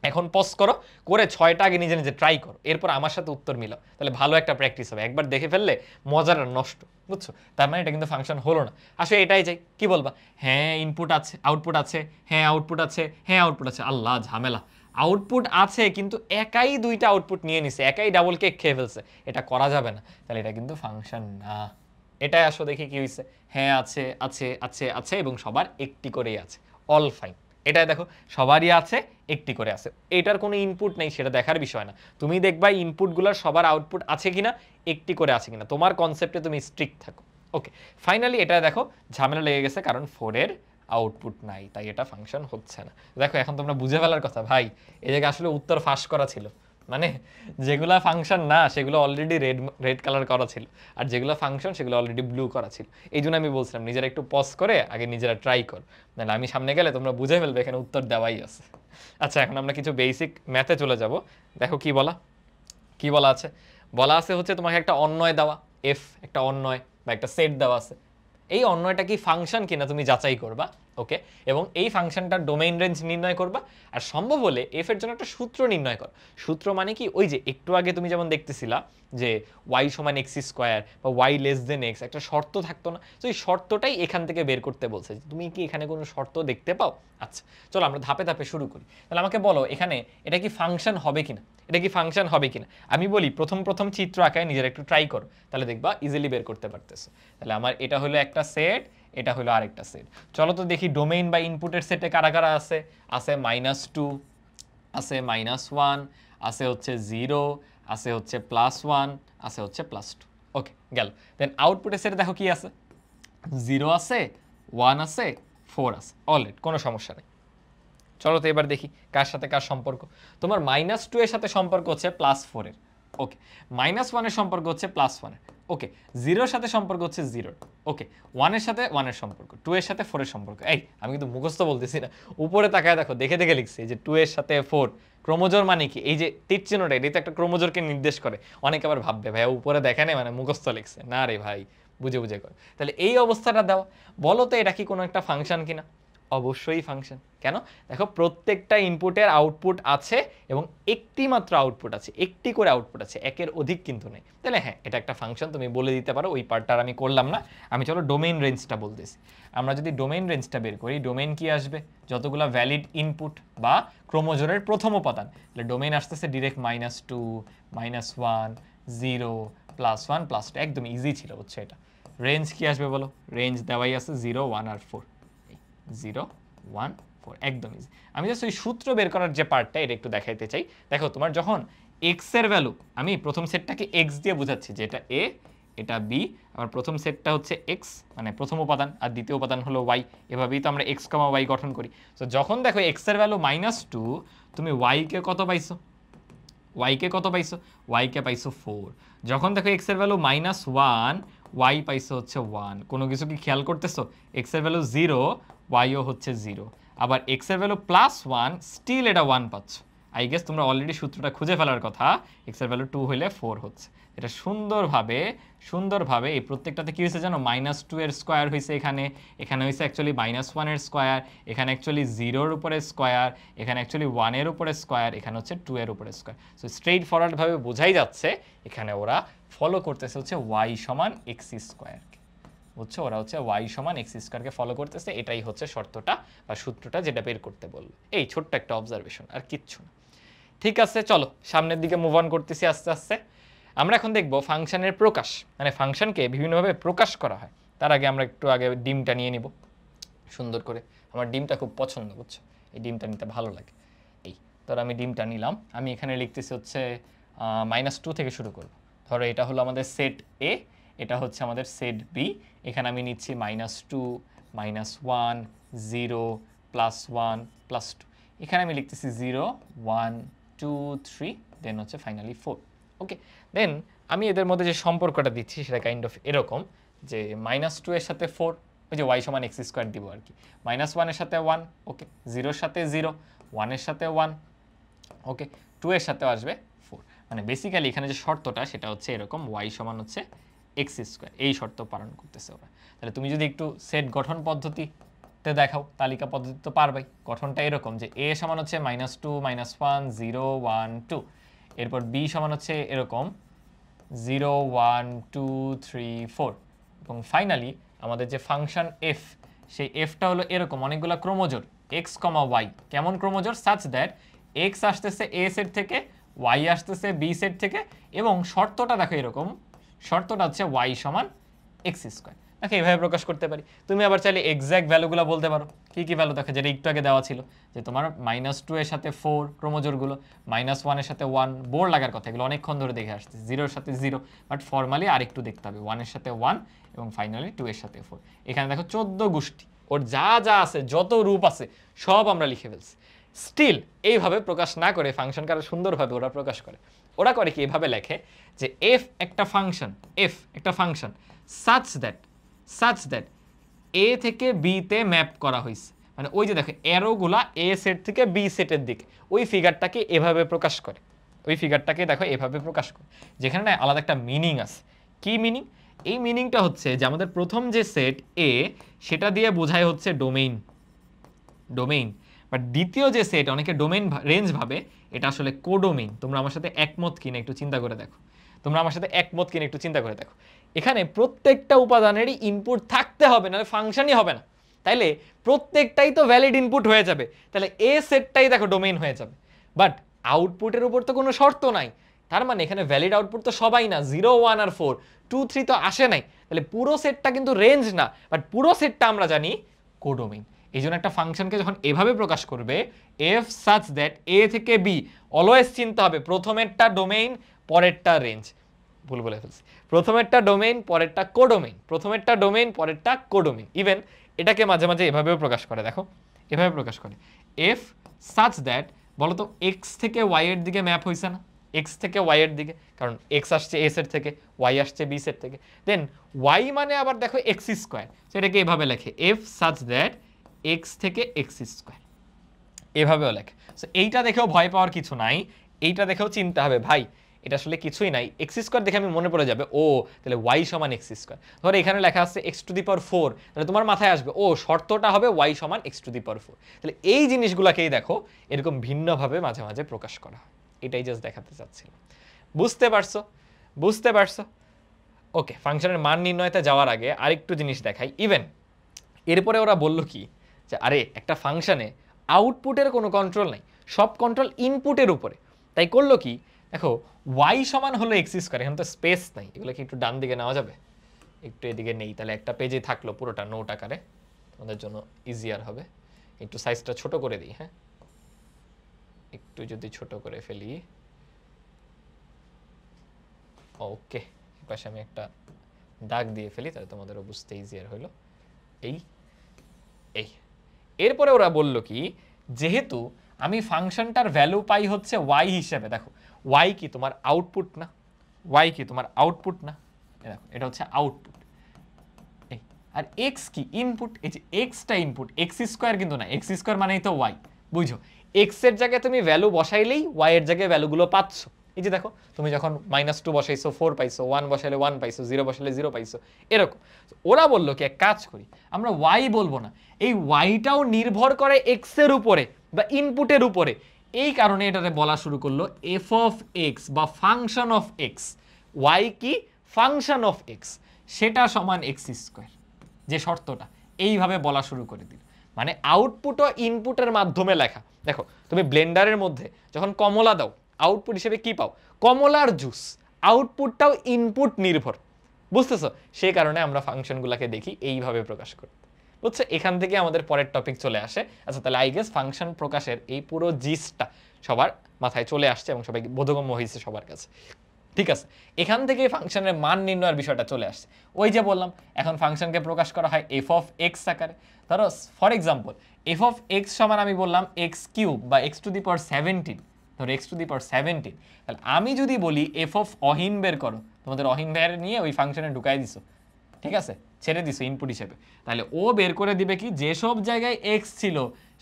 এখন পজ করো, করে 6টা আগে নিজে নিজে ট্রাই করো, এরপর আমার সাথে উত্তর মিলাও, তাহলে ভালো একটা প্র্যাকটিস হবে। একবার দেখে ফেললে মজাটা নষ্ট, বুঝছো? তার মানে এটা কিন্তু ফাংশন হলো না। আসলে এটাই যাই, কি বলবা? হ্যাঁ ইনপুট আছে, আউটপুট আছে, হ্যাঁ আউটপুট আছে, হ্যাঁ আউটপুট আছে, আল্লাহ ঝামেলা। আউটপুট আছে কিন্তু একাই দুইটা আউটপুট নিয়ে নিছে, একাই ডাবল কেক খেয়ে ফেলছে, এটা করা যাবে না। তাহলে এটা কিন্তু ফাংশন না। এটাই আসো দেখি কি হয়েছে। হ্যাঁ আছে, আছে, আছে, আছে, এবং সবার একটি করেই আছে, অল ফাইন। এটাই দেখো, সবারই আছে, একটি করে আছে, এটার কোনো ইনপুট নেই, সেটা দেখার বিষয় না। তুমি দেখবা ইনপুটগুলোর সবার আউটপুট আছে কিনা, একটি করে আছে কিনা, তোমার কনসেপ্টে তুমি স্ট্রিক্ট থাকো। ওকে, ফাইনালি এটা দেখো ঝামেলা লেগে গেছে, কারণ 4 এর আউটপুট নাই, তাই এটা ফাংশন হচ্ছে না। দেখো এখন তোমরা বুঝে ফেলার কথা, ভাই এই জায়গায় আসলে উত্তর ফাঁস করা ছিল, মানে যেগুলা ফাংশন না সেগুলো অলরেডি রেড কালার করা ছিল, আর যেগুলো ফাংশন সেগুলো অলরেডি ব্লু করা ছিল। এই জন্য আমি বলছিলাম নিজেরা একটু পজ করে আগে নিজেরা ট্রাই কর, নাহলে আমি সামনে গেলে তোমরা বুঝে ফেলবে এখানে উত্তর দেওয়াই আছে। আচ্ছা, এখন আমরা কিছু বেসিক ম্যাথে চলে যাব। দেখো কি বলা আছে, বলা আছে হচ্ছে তোমাকে একটা অন্যয় দেওয়া, এফ একটা অন্বয় বা একটা সেট দেওয়া আছে, এই অন্বয়টা কি ফাংশন কিনা তুমি যাচাই করবা, ওকে, এবং এই ফাংশনটার ডোমেইন রেঞ্জ নির্ণয় করবা, আর সম্ভব হলে এফ এর জন্য একটা সূত্র নির্ণয় কর। সূত্র মানে কি, ওই যে একটু আগে তুমি যেমন দেখতেছিলা যে ওয়াই সমান এক্স স্কোয়ার বা ওয়াই লেস দেন এক্স, একটা শর্ত থাকতো না, তো এই শর্তটাই এখান থেকে বের করতে বলছে। তুমি কি এখানে কোনো শর্ত দেখতে পাও? আচ্ছা চলো আমরা ধাপে ধাপে শুরু করি। তাহলে আমাকে বলো এখানে এটা কি ফাংশন হবে কিনা, এটা কি ফাংশন হবে কিনা। আমি বলি প্রথম প্রথম চিত্র আঁকায় নিজের একটু ট্রাই করো, তাহলে দেখবা ইজিলি বের করতে পারতেছো। তাহলে আমার এটা হলো একটা সেট, এটা হলো আরেকটা সেট। চলো তো দেখি ডোমেইন বা ইনপুটের সেটে কারা কারা আছে। আছে -2, আছে -1, আছে হচ্ছে 0, আছে হচ্ছে +1, আছে হচ্ছে +2। ওকে গেল। দেন আউটপুটের সেটে দেখো কি আছে, 0 আছে, 1 আছে, 4 আছে, অলরেডি কোনো সমস্যা নেই। চলো তো এবার দেখি কার সাথে কার সম্পর্ক। তোমার -2 এর সাথে সম্পর্ক হচ্ছে +4 এর, ওকে, -1 এর সম্পর্ক হচ্ছে +1 এর, ওকে, 0 এর সাথে সম্পর্ক হচ্ছে 0, ওকে, 1 এর সাথে 1 এর সম্পর্ক, 2 এর সাথে 4 এর সম্পর্ক। এই আমি কিন্তু মুখস্থ বলতেছি না, উপরে তাকায় দেখো, দেখে দেখে লিখছি যে 2 এর সাথে 4। ক্রোমোজোর মানে কি, এই যে তীর চিহ্নটা এটা তো একটা ক্রোমোজোরকে নির্দেশ করে। অনেকে আবার ভাববে ভাই উপরে দেখে না মানে মুখস্থ লিখছে, না রে ভাই, বুঝে বুঝে করে। তাহলে এই অবস্থাটা দাও, বলো তো এটা কি কোনো একটা ফাংশন কিনা। অবশ্যই ফাংশন। কেন? দেখো প্রত্যেকটা ইনপুটের আউটপুট আছে এবং একটি মাত্র আউটপুট আছে, একটি করে আউটপুট আছে, একের অধিক কিন্তু নেই। তাহলে হ্যাঁ এটা একটা ফাংশন, তুমি বলে দিতে পারো। ওই পার্টটা আমি করলাম না, আমি চলো ডোমেইন রেঞ্জটা বলতেছি। আমরা যদি ডোমেইন রেঞ্জটা বের করি, ডোমেইন কি আসবে, যতগুলো ভ্যালিড ইনপুট বা ক্রোমোজোমের প্রথম উপাদান, তাহলে ডোমেইন আসতেছে ডিরেক্ট -2, -1, 0, +1, +2, একদম ইজি ছিল বুঝছো এটা। রেঞ্জ কি আসবে বলো, রেঞ্জ দেওয়াই আছে 0, 1 আর 4, 0, 1, 4, একদম ইজি। আমি জাস্ট ওই সূত্র বের করার যে পার্টটা এটা একটু দেখাইতে চাই। দেখো তোমার যখন এক্স এর ভ্যালু, আমি প্রথম সেটটাকে এক্স দিয়ে বোঝাচ্ছি যে এটা এ, এটা বি, আমার প্রথম সেটটা হচ্ছে এক্স মানে প্রথম উপাদান, আর দ্বিতীয় উপাদান হলো ওয়াই, এভাবেই তো আমরা এক্স কমা ওয়াই গঠন করি। তো যখন দেখো এক্স এর ভ্যালু -2, তুমি ওয়াইকে কত পাইছো, ওয়াইকে কত পাইছো, ওয়াইকে পাইছো 4। যখন দেখো এক্স এর ভ্যালু -1, ওয়াই পাইছো হচ্ছে 1। কোনো কিছু কি খেয়াল করতেছো, এক্স এর ভ্যালু 0, ওয়াইও হচ্ছে 0। আবার এক্স এর ভ্যালু +1, স্টিল এটা 1 পাচ্ছ। আই গেস তোমরা অলরেডি সূত্রটা খুঁজে ফেলার কথা, এক্স এর ভ্যালু 2 হইলে 4 হচ্ছে। এটা সুন্দরভাবে সুন্দরভাবে এই প্রত্যেকটাতে কি হয়েছে জানো, -2 এর স্কোয়ার হয়েছে, এখানে এখানে হয়েছে অ্যাকচুয়ালি -1 এর স্কোয়ার, এখানে অ্যাকচুয়ালি 0 এর উপরে স্কোয়ার, এখানে অ্যাকচুয়ালি 1 এর উপরে স্কোয়ার, এখানে হচ্ছে 2 এর উপরে স্কোয়ার। সো স্ট্রেইট ফরওয়ার্ডভাবে বোঝাই যাচ্ছে এখানে ওরা ফলো করতেছে হচ্ছে ওয়াই সমান এক্স স্কোয়ারকে, বুঝছো, ওরা হচ্ছে ওয়াই সমান এক্স স্কোয়ারকে ফলো করতেছে। এটাই হচ্ছে শর্তটা বা সূত্রটা যেটা বের করতে বললো। এই ছোট্ট একটা অবজারভেশন, আর কিচ্ছু না। ঠিক আছে চলো সামনের দিকে মুভ অন করতেছি আস্তে আস্তে। আমরা এখন দেখব ফাংশনের প্রকাশ, মানে ফাংশনকে বিভিন্নভাবে প্রকাশ করা হয়। তার আগে আমরা একটু আগে ডিমটা নিয়ে নিব সুন্দর করে। আমার ডিমটা খুব পছন্দ, বুঝছো, এই ডিমটা নিতে ভালো লাগে। এই ধরো আমি ডিমটা নিলাম, আমি এখানে লিখতেছি হচ্ছে -2 থেকে শুরু করব। ধরো এটা হলো আমাদের সেট এ, এটা হচ্ছে আমাদের সেট বি। এখানে আমি নিচ্ছি -2, -1, 0, +1, +2। এখানে আমি লিখতেছি 0, 1, 2, 3, দেন হচ্ছে ফাইনালি 4। ওকে, দেন আমি এদের মধ্যে যে সম্পর্কটা দিচ্ছি সেটা কাইন্ড অফ এরকম যে -2 এর সাথে 4, ওই যে ওয়াই সমান এক্স স্কোয়ার দিব আর কি, -1 এর সাথে 1, ওকে, 0 এর সাথে 0, 1 এর সাথে 1, ওকে, 2 এর সাথেও আসবে 4। মানে বেসিক্যালি এখানে যে শর্তটা সেটা হচ্ছে এরকম, ওয়াই সমান হচ্ছে এক্স স্কোয়ার, এই শর্ত পালন করতেছে ওরা। তাহলে তুমি যদি একটু সেট গঠন পদ্ধতিতে দেখাও, তালিকা পদ্ধতি তো পারবাই। গঠনটা এরকম যে এ সমান হচ্ছে -2, -1, 0, 1, 2, এরপর বি সমান হচ্ছে এরকম 0, 1, 2, 3, 4, এবং ফাইনালি আমাদের যে ফাংশন এফ, সেই এফটা হলো এরকম অনেকগুলো ক্রোমোজোর এক্স কমা ওয়াই। কেমন ক্রোমোজোর, সাচ দ্যাট এক্স আসতেছে এ সেট থেকে, ওয়াই আসতেছে বি সেট থেকে, এবং শর্তটা দেখো এরকম, শর্তটা হচ্ছে ওয়াই সমান এক্স স্কোয়ার। দেখো এইভাবে প্রকাশ করতে পারি। তুমি আবার চাইলে এক্স্যাক্ট ভ্যালুগুলো বলতে পারো। কী কী ভ্যালু দেখো, যেটা একটু আগে দেওয়া ছিল যে তোমার -2 এর সাথে 4 ক্রোমোজোরগুলো, -1 এর সাথে 1, বোর লাগার কথা, এগুলো অনেকক্ষণ ধরে দেখে আসছে, 0 এর সাথে 0, বাট ফর্মালি আর একটু দেখতে হবে, 1 এর সাথে 1 এবং ফাইনালি 2 এর সাথে 4। এখানে দেখো 14 গোষ্ঠী, ওর যা যা আছে, যত রূপ আছে সব আমরা লিখে ফেলছি। স্টিল এইভাবে প্রকাশ না করে ফাংশনকে আরো সুন্দরভাবে ওরা প্রকাশ করে। ওরা করে কি, এভাবে লেখে যে এফ একটা ফাংশন, এফ একটা ফাংশন সাচ দ্যাট এ থেকে বি তে ম্যাপ করা হয়েছে। মানে ওই যে দেখো অ্যারোগুলা এ সেট থেকে বি সেটের দিকে, ওই ফিগারটাকে এভাবে প্রকাশ করে, ওই ফিগারটাকে দেখো এভাবে প্রকাশ করে, যেখানে না আলাদা একটা মিনিং আছে। কি মিনিং? এই মিনিংটা হচ্ছে যে আমাদের প্রথম যে সেট এ সেটা দিয়ে বোঝায় হচ্ছে ডোমেইন, বাট দ্বিতীয় যে সেট অনেকে ডোমেইন রেঞ্জ ভাবে, এটা আসলে কোডোমেইন। তোমরা আমার সাথে একমত কিনা একটু চিন্তা করে দেখো, এখানে প্রত্যেকটা উপাদানেরই ইনপুট থাকতে হবে, নাহলে ফাংশনই হবে না। তাইলে প্রত্যেকটাই তো ভ্যালিড ইনপুট হয়ে যাবে, তাহলে এ সেটটাই দেখো ডোমেইন হয়ে যাবে। বাট আউটপুটের উপর তো কোনো শর্ত নাই, তার মানে এখানে ভ্যালিড আউটপুট তো সবাই না, 0 1 আর 4 2 3 তো আসে নাই, তাহলে পুরো সেটটা কিন্তু রেঞ্জ না, বাট পুরো সেটটা আমরা জানি কোডোমেইন। এই জন্য একটা ফাংশনকে যখন এভাবে প্রকাশ করবে, এফ সাচ দ্যাট এ থেকে বি, অলওয়েজ চিন্তা হবে প্রথমেরটা ডোমেইন পরেরটা রেঞ্জ। ভুল বলে ফেলছি, প্রথমেরটা ডোমেইন পরেরটা কোডোমেইন, ইভেন এটাকে মাঝে মাঝে এভাবেও প্রকাশ করে, দেখো এভাবে প্রকাশ করে, এফ সাচ দ্যাট, বলো তো এক্স থেকে ওয়াই এর দিকে ম্যাপ হয়েছে না, এক্স থেকে ওয়াই এর দিকে, কারণ এক্স আসছে এ সেট থেকে, ওয়াই আসছে বি সেট থেকে, দেন ওয়াই মানে আবার দেখো এক্স স্কোয়ার, সেটাকে এভাবে লেখে এফ সাচ দ্যাট এক্স থেকে এক্স স্কোয়ার, এভাবেও লেখে। সো এইটা দেখেও ভয় পাওয়ার কিছু নাই, এইটা দেখেও চিন্তা হবে ভাই এটা আসলে কিছুই নাই, এক্স স্কোয়ার দেখে আমি মনে পড়ে যাবে ও তাহলে ওয়াই সমান এক্স স্কোয়ার, ধরো এখানে লেখা আছে এক্স টু দি পাওয়ার 4, তাহলে তোমার মাথায় আসবে ও শর্তটা হবে ওয়াই সমান এক্স টু দি পাওয়ার 4। তাহলে এই জিনিসগুলোকেই দেখো এরকম ভিন্নভাবে মাঝে মাঝে প্রকাশ করা হয়, এটাই জাস্ট দেখাতে চাচ্ছিলাম। বুঝতে পারছো? ওকে, ফাংশনের মান নির্ণয়তে যাওয়ার আগে আরেকটু জিনিস দেখাই। ইভেন এরপরে ওরা বলল কি যে আরে একটা ফাংশনে আউটপুটের কোনো কন্ট্রোল নাই, সব কন্ট্রোল ইনপুটের উপরে, তাই করলো কি দেখো ওয়াই সমান হলো এক্স স্কোয়ার, এখন তো স্পেস নাই, এগুলো কি একটু ডান দিকে নেওয়া যাবে, একটু এদিকে নেই, তাহলে একটা পেজে থাকলো পুরোটা নোট আকারে, তোমাদের জন্য ইজিয়ার হবে। একটু সাইজটা ছোট করে দিই, হ্যাঁ একটু যদি ছোট করে ফেলি, ওকে পাশে আমি একটা দাগ দিয়ে ফেলি, তাহলে তোমাদেরও বুঝতে ইজিয়ার হলো। এই এরপরে ওরা বলল কি যেহেতু আমি ফাংশনটার ভ্যালু পাই হচ্ছে ওয়াই হিসেবে, দেখো ওয়াই কি তোমার আউটপুট না, দেখো এটা হচ্ছে আউটপুট, আর এক্স কি ইনপুট, এই যে এক্সটা ইনপুট, এক্স স্কোয়ার কিন্তু না, এক্স স্কোয়ার মানেই তো ওয়াই, বুঝো এক্স এর জায়গায় তুমি ভ্যালু বসাইলেই ওয়াই এর জায়গায় ভ্যালুগুলো পাচ্ছ। এই যে দেখো তুমি যখন -2 বসাইছো 4 পাইছো, 1 বসাইলে 1 পাইছো, 0 বসাইলে 0 পাইছো, এরকম। ওরা বললো কি এক কাজ করি আমরা ওয়াই বলবো না, এই ওয়াইটাও নির্ভর করে এক্স এর উপরে বা ইনপুটের উপরে, এই কারণে এটাতে বলা শুরু করলো এফ অফ এক্স বা ফাংশন অফ এক্স। ওয়াই কি ফাংশন অফ এক্স, সেটা সমান এক্স স্কোয়ার, যে শর্তটা এইভাবে বলা শুরু করে দিল, মানে আউটপুট ও ইনপুটের মাধ্যমে লেখা। দেখো তুমি ব্লেন্ডারের মধ্যে যখন কমলা দাও আউটপুট হিসেবে কি পাও, কমলার জুস, আউটপুটটাও ইনপুট নির্ভর, বুঝতেছো? সেই কারণে আমরা ফাংশনগুলোকে দেখি এইভাবে প্রকাশ করতে, বুঝছো? এখান থেকে আমাদের পরের টপিক চলে আসে। আচ্ছা তাহলে আই গেস ফাংশন প্রকাশের এই পুরো জিসটা সবার মাথায় চলে আসছে এবং সবাই বোধগম্য হয়েছে সবার কাছে, ঠিক আছে? এখান থেকে ফাংশনের মান নির্ণয়ের বিষয়টা চলে আসছে। ওই যে বললাম এখন ফাংশনকে প্রকাশ করা হয় এফ অফ এক্স আকারে। ধরো for example F of x সমান আমি বললাম এক্স কিউব বা এক্স টু দি পাওয়ার 17, ধরো এক্স টু দি পাওয়ার 17, তাহলে আমি যদি বলি এফ অফ অহিন বের করো, তোমাদের অহিন বের নিয়ে ওই ফাংশনে ঢুকাই দিছো, ঠিক আছে, ছেড়ে দিছো ইনপুট হিসেবে, তাহলে ও বের করে দিবে কি যেসব জায়গায় এক্স ছিল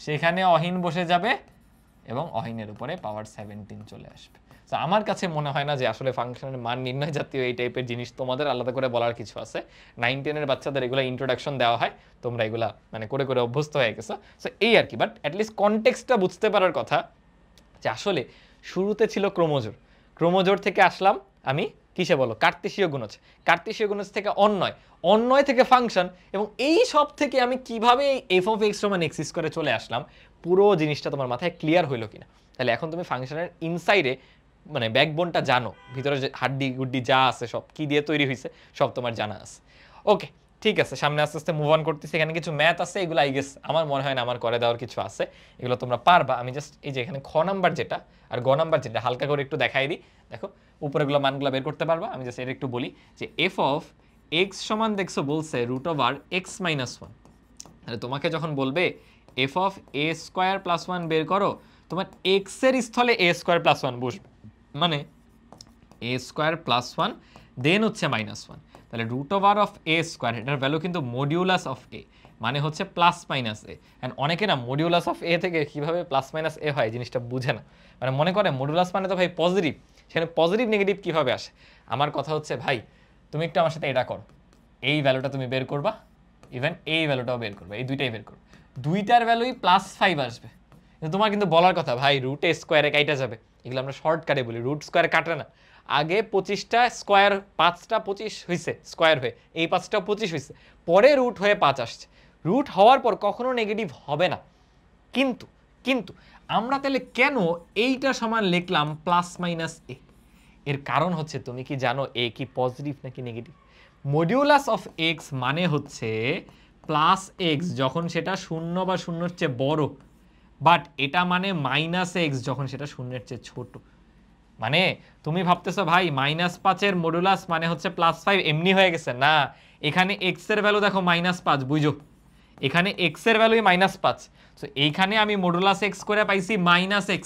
সেখানে অহিন বসে যাবে এবং অহিনের উপরে পাওয়ার 17 চলে আসবে। তো আমার কাছে মনে হয় না যে আসলে ফাংশনের মান নির্ণয় জাতীয় এই টাইপের জিনিস তোমাদের আলাদা করে বলার কিছু আছে। 9-10 এর বাচ্চাদের এগুলো ইন্ট্রোডাকশন দেওয়া হয়, তোমরা এগুলা মানে করে করে অভ্যস্ত হয়ে গেছো, সো এই আর কি। বাট অ্যাটলিস্ট কনটেক্সটটা বুঝতে পারার কথা যে আসলে শুরুতে ছিল ক্রোমোজোর, ক্রোমোজোর থেকে আসলাম আমি কিসে বলো কার্তেশীয় গুণজ, কার্তেশীয় গুণজ থেকে অন্বয়, অন্বয় থেকে ফাংশন, এবং এই সব থেকে আমি কিভাবে এফ অফ এক্স সমান এক্স স্কোয়ারে চলে আসলাম, পুরো জিনিসটা তোমার মাথায় ক্লিয়ার হইলো কিনা? তাহলে এখন তুমি ফাংশনের ইনসাইডে মানে ব্যাকবোনটা জানো, ভিতরে যে হাড্ডি গুড্ডি যা আছে সব কি দিয়ে তৈরি হয়েছে সব তোমার জানা আছে। ওকে ঠিক আছে, সামনে আস্তে আস্তে মুভ অন করতেছি। এখানে কিছু ম্যাথ আছে, এগুলো আই গেস আমার মনে হয় না আমার করে দেওয়ার কিছু আছে, এগুলো তোমরা পারবা। আমি জাস্ট এই যে এখানে খ নাম্বার যেটা আর গ নাম্বার যেটা হালকা করে একটু দেখাই দিই। দেখো উপরেগুলো মানগুলো বের করতে পারবা। আমি জাস্ট এটা একটু বলি যে এফ অফ এক্স সমান দেখছো বলছে রুট ওভার এক্স মাইনাস 1, তাহলে তোমাকে যখন বলবে F of A square plus 1 বের করো, তোমার এক্স এর স্থলে এ স্কোয়ার প্লাস 1 বসবে, মানে এ স্কোয়ার প্লাস 1 দেন হচ্ছে মাইনাস 1, তাহলে root over of A square, এটার ভ্যালু কিন্তু মডিউলাস অফ এ, মানে হচ্ছে প্লাস মাইনাস এ। অ্যান্ড অনেকে না মডিউলাস অফ এ থেকে কীভাবে প্লাস মাইনাস এ হয় জিনিসটা বুঝে না, মানে মনে করে মডিউলাস মানে তো ভাই পজিটিভ, সেখানে পজিটিভ নেগেটিভ কীভাবে আসে। আমার কথা হচ্ছে ভাই তুমি একটু আমার সাথে এটা করো, এই ভ্যালুটা তুমি বের করবা, ইভেন এই ভ্যালুটাও বের করবে, এই দুইটাই বের করবে, দুইটার ভ্যালুই +5 আসবে। কিন্তু তোমার কিন্তু বলার কথা ভাই রুটে স্কোয়ারে কাইটা যাবে, এগুলো আমরা শর্টকাটে বলি, রুট স্কোয়ারে কাটে না। আগে 25টা স্কোয়ার, 5টা 25 হয়েছে স্কোয়ার হয়ে, এই 5টা 25 হয়েছে, পরে রুট হয়ে 5 আসছে। রুট হওয়ার পর কখনো নেগেটিভ হবে না। কিন্তু কিন্তু আমরা তাহলে কেন এইটা সমান লিখলাম +-a? এর কারণ হচ্ছে, তুমি কি জানো এ কি পজিটিভ নাকি নেগেটিভ? মডিউলাস অফ এক্স মানে হচ্ছে +x যখন সেটা 0 বা 0-এর চেয়ে বড়, বাট এটা মানে -x যখন সেটা 0-এর চেয়ে ছোট। মানে তুমি ভাবতেছো ভাই -5 মডুলাস মানে হচ্ছে +5 এমনি হয়ে গেছে না, এখানে x এর ভ্যালু দেখো -5, বুঝো এখানে x এর ভ্যালুই -5, সো এইখানে আমি মডুলাস x করে পাইছি -x।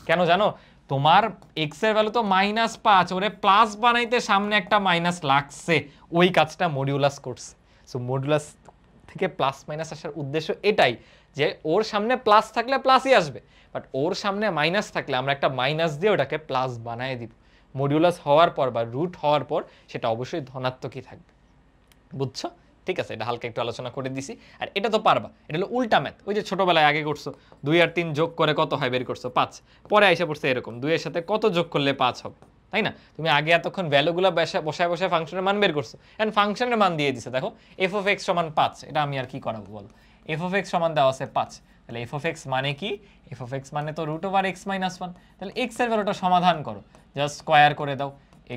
কেন জানো? তোমার x এর ভ্যালু তো -5, ওরে প্লাস বানাইতে সামনে একটা মাইনাস লাগছে, ওই কাজটা মডিউলাস করছে। সো মডুলাস থেকে প্লাস মাইনাস আসার উদ্দেশ্য এটাই যে ওর সামনে প্লাস থাকলে প্লাসই আসবে, বাট ওর সামনে মাইনাস থাকলে আমরা একটা মাইনাস দিয়ে ওটাকে প্লাস বানায় দিব। মডিউলাস হওয়ার পর বা রুট হওয়ার পর সেটা অবশ্যই ধনাত্মকই থাকবে, বুঝছো? ঠিক আছে, এটা হালকা একটু আলোচনা করে দিছি। আর এটা তো পারবা, এটা হলো উল্টা ম্যাথ, ওই যে ছোটবেলায় আগে করছো 2 আর 3 যোগ করে কত হয় বের করছো 5, পরে আইসা পড়ছে এরকম 2 এর সাথে কত যোগ করলে 5 হবে, তাই না? তুমি আগে এতক্ষণ ভ্যালুগুলো বসায় বসায় ফাংশনের মান বের করছো, এন্ড ফাংশনের মান দিয়ে দিছে, দেখো f of x সমান 5, এটা আমি আর কি করাবো বলো, f of x সমান দেওয়া আছে 5, তাহলে f of x মানে কি? f of x মানে তো √x-1, তাহলে x এর ভ্যালুটা সমাধান করো, জাস্ট স্কয়ার করে দাও,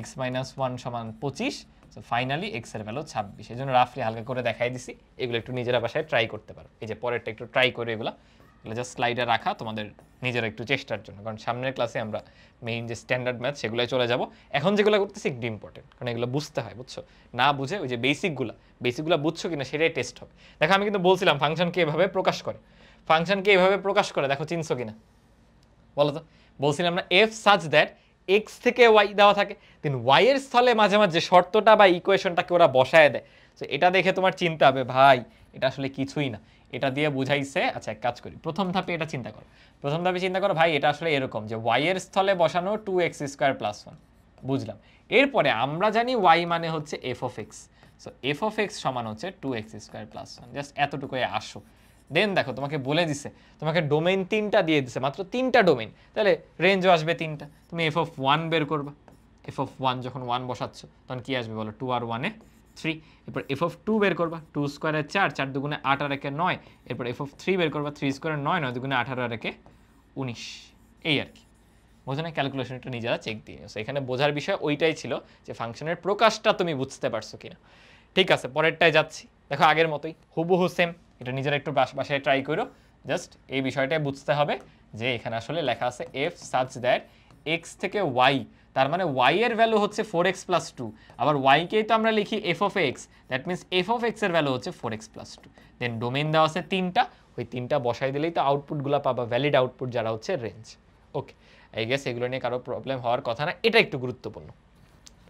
x-1 সমান 25, সো ফাইনালি x এর ভ্যালু 26। এই জন্য রাফলি হালকা করে দেখাই দিছি, এগুলো একটু নিজেরা বাসায় ট্রাই করতে পারো। এই যে পরেরটা একটু ট্রাই করে, এগুলো জাস্ট স্লাইডে রাখা তোমাদের নিজেরা একটু চেষ্টার জন্য, কারণ সামনের ক্লাসে আমরা মেইন যে স্ট্যান্ডার্ড ম্যাথ সেগুলোই চলে যাব। এখন যেগুলো করতেছি একটু ইম্পর্টেন্ট, কারণ এগুলো বুঝতে হয়, বুঝছো? না বুঝে ওই যে বেসিকগুলো বুঝছো কিনা সেটাই টেস্ট হবে। দেখো আমি কিন্তু বলছিলাম ফাংশনকে এভাবে প্রকাশ করে, ফাংশনকে এভাবে প্রকাশ করে, দেখো চিনছো কিনা বলো তো? বলছিলাম না f such that x থেকে y দেওয়া থাকে, দেন y এর স্থলে মাঝে মাঝে শর্তটা বা ইকুয়েশনটাকে ওরা বসায় দেয়। তো এটা দেখে তোমার চিন্তা হবে ভাই এটা আসলে কিছুই না, এটা দিয়ে বুঝাইছে। আচ্ছা এক কাজ করি, প্রথম ধাপে এটা চিন্তা করো, প্রথম ধাপে চিন্তা করো ভাই এটা আসলে এরকম যে y এর স্থলে বসানো 2x² + 1, বুঝলাম। এরপরে আমরা জানি y মানে হচ্ছে f of x, so f of x সমান হচ্ছে 2x² + 1, জাস্ট এতটুকুই আসো। দেন দেখো তোমাকে বলে দিছে, তোমাকে ডোমেইন 3টা দিয়ে দিছে, মাত্র 3টা ডোমেইন, তাহলে রেঞ্জও আসবে 3টা। তুমি f of 1 বের করবা, f of 1 যখন 1 বসাচ্ছ তখন কি আসবে বলো? 2 আর 1 এ 3। এরপর f of 2 বের করবা, 2 স্কয়ারে 4, 4 দুগুণে 8 আর 1 এ 9। এরপর f of 3 বের করবা, 3 স্কয়ারে 9, 9 দুগুণে 18 আর 1 এ 19। এই আর কি, বোঝো না? ক্যালকুলেশনটা নিজেরা চেক দিয়ে নিও। এখানে বোঝার বিষয় ওইটাই ছিল যে ফাংশনের প্রকাশটা তুমি বুঝতে পারছো কিনা। ঠিক আছে, পরেরটায় যাচ্ছি। দেখো আগের মতোই হুবহু সেম, এটা নিজেরা একটু বাসায় ট্রাই করো। জাস্ট এই বিষয়টাই বুঝতে হবে যে এখানে আসলে লেখা আছে f such that x থেকে y, তার মানে y এর ভ্যালু হচ্ছে 4x + 2, আবার y কেই তো আমরা লিখি f of x, that means f of x এর ভ্যালু হচ্ছে 4x + 2। দেন ডোমেইন দেওয়া আছে 3টা, ওই 3টা বসাই দিলেই তো আউটপুটগুলো পাবা, ভ্যালিড আউটপুট যারা হচ্ছে রেঞ্জ। ওকে, আই গেস এগুলো নিয়ে কারো প্রবলেম হওয়ার কথা না। এটা একটু গুরুত্বপূর্ণ,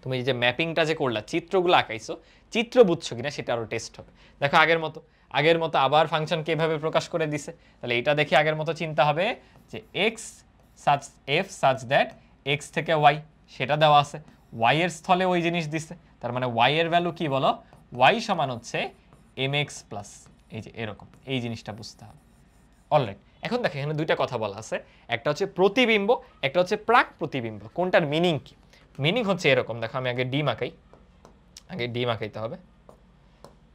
তুমি যে ম্যাপিংটা যে করলা, চিত্রগুলো আঁকাইছো, চিত্র বুঝছো কিনা সেটা আরও টেস্ট হবে। দেখো আগের মতো আবার ফাংশনকে এভাবে প্রকাশ করে দিছে, তাহলে এটা দেখে আগের মতো চিন্তা হবে যে f such that x থেকে y সেটা দেওয়া আছে, y এর স্থলে ওই জিনিস দিছে, তার মানে y এর ভ্যালু কি বলো? y সমান হচ্ছে mx প্লাস, এই যে এরকম, এই জিনিসটা বুঝতে হবে। অলরাইট, এখন দেখো এখানে দুইটা কথা বলা আছে, একটা হচ্ছে প্রতিবিম্ব, একটা হচ্ছে প্রাক প্রতিবিম্ব। কোনটার মিনিং কি? মিনিং হচ্ছে এরকম, দেখো আমি আগে ডি মাখাইতে হবে।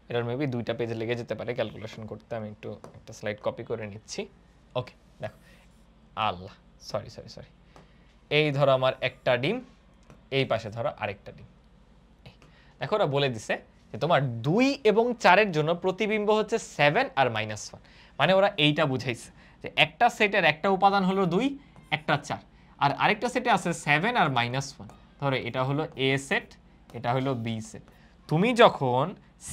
এটার মেবি 2টা পেজে লেগে যেতে পারে ক্যালকুলেশন করতে, আমি একটু একটা স্লাইড কপি করে নিচ্ছি। ওকে, দেখো আল্লাহ, সরি, এই ধরো আমার একটা ডিম, এই পাশে ধরো আরেকটা ডিম। দেখো ওরা বলে দিছে যে তোমার 2 এবং 4-এর জন্য প্রতিবিম্ব হচ্ছে 7 আর -1, মানে ওরা এইটা বুঝাইছে যে একটা সেটের একটা উপাদান হলো 2, একটা 4, আর আরেকটা সেটে আছে 7 আর -1। ধরো এটা হলো এ সেট, এটা হলো বি সেট। তুমি যখন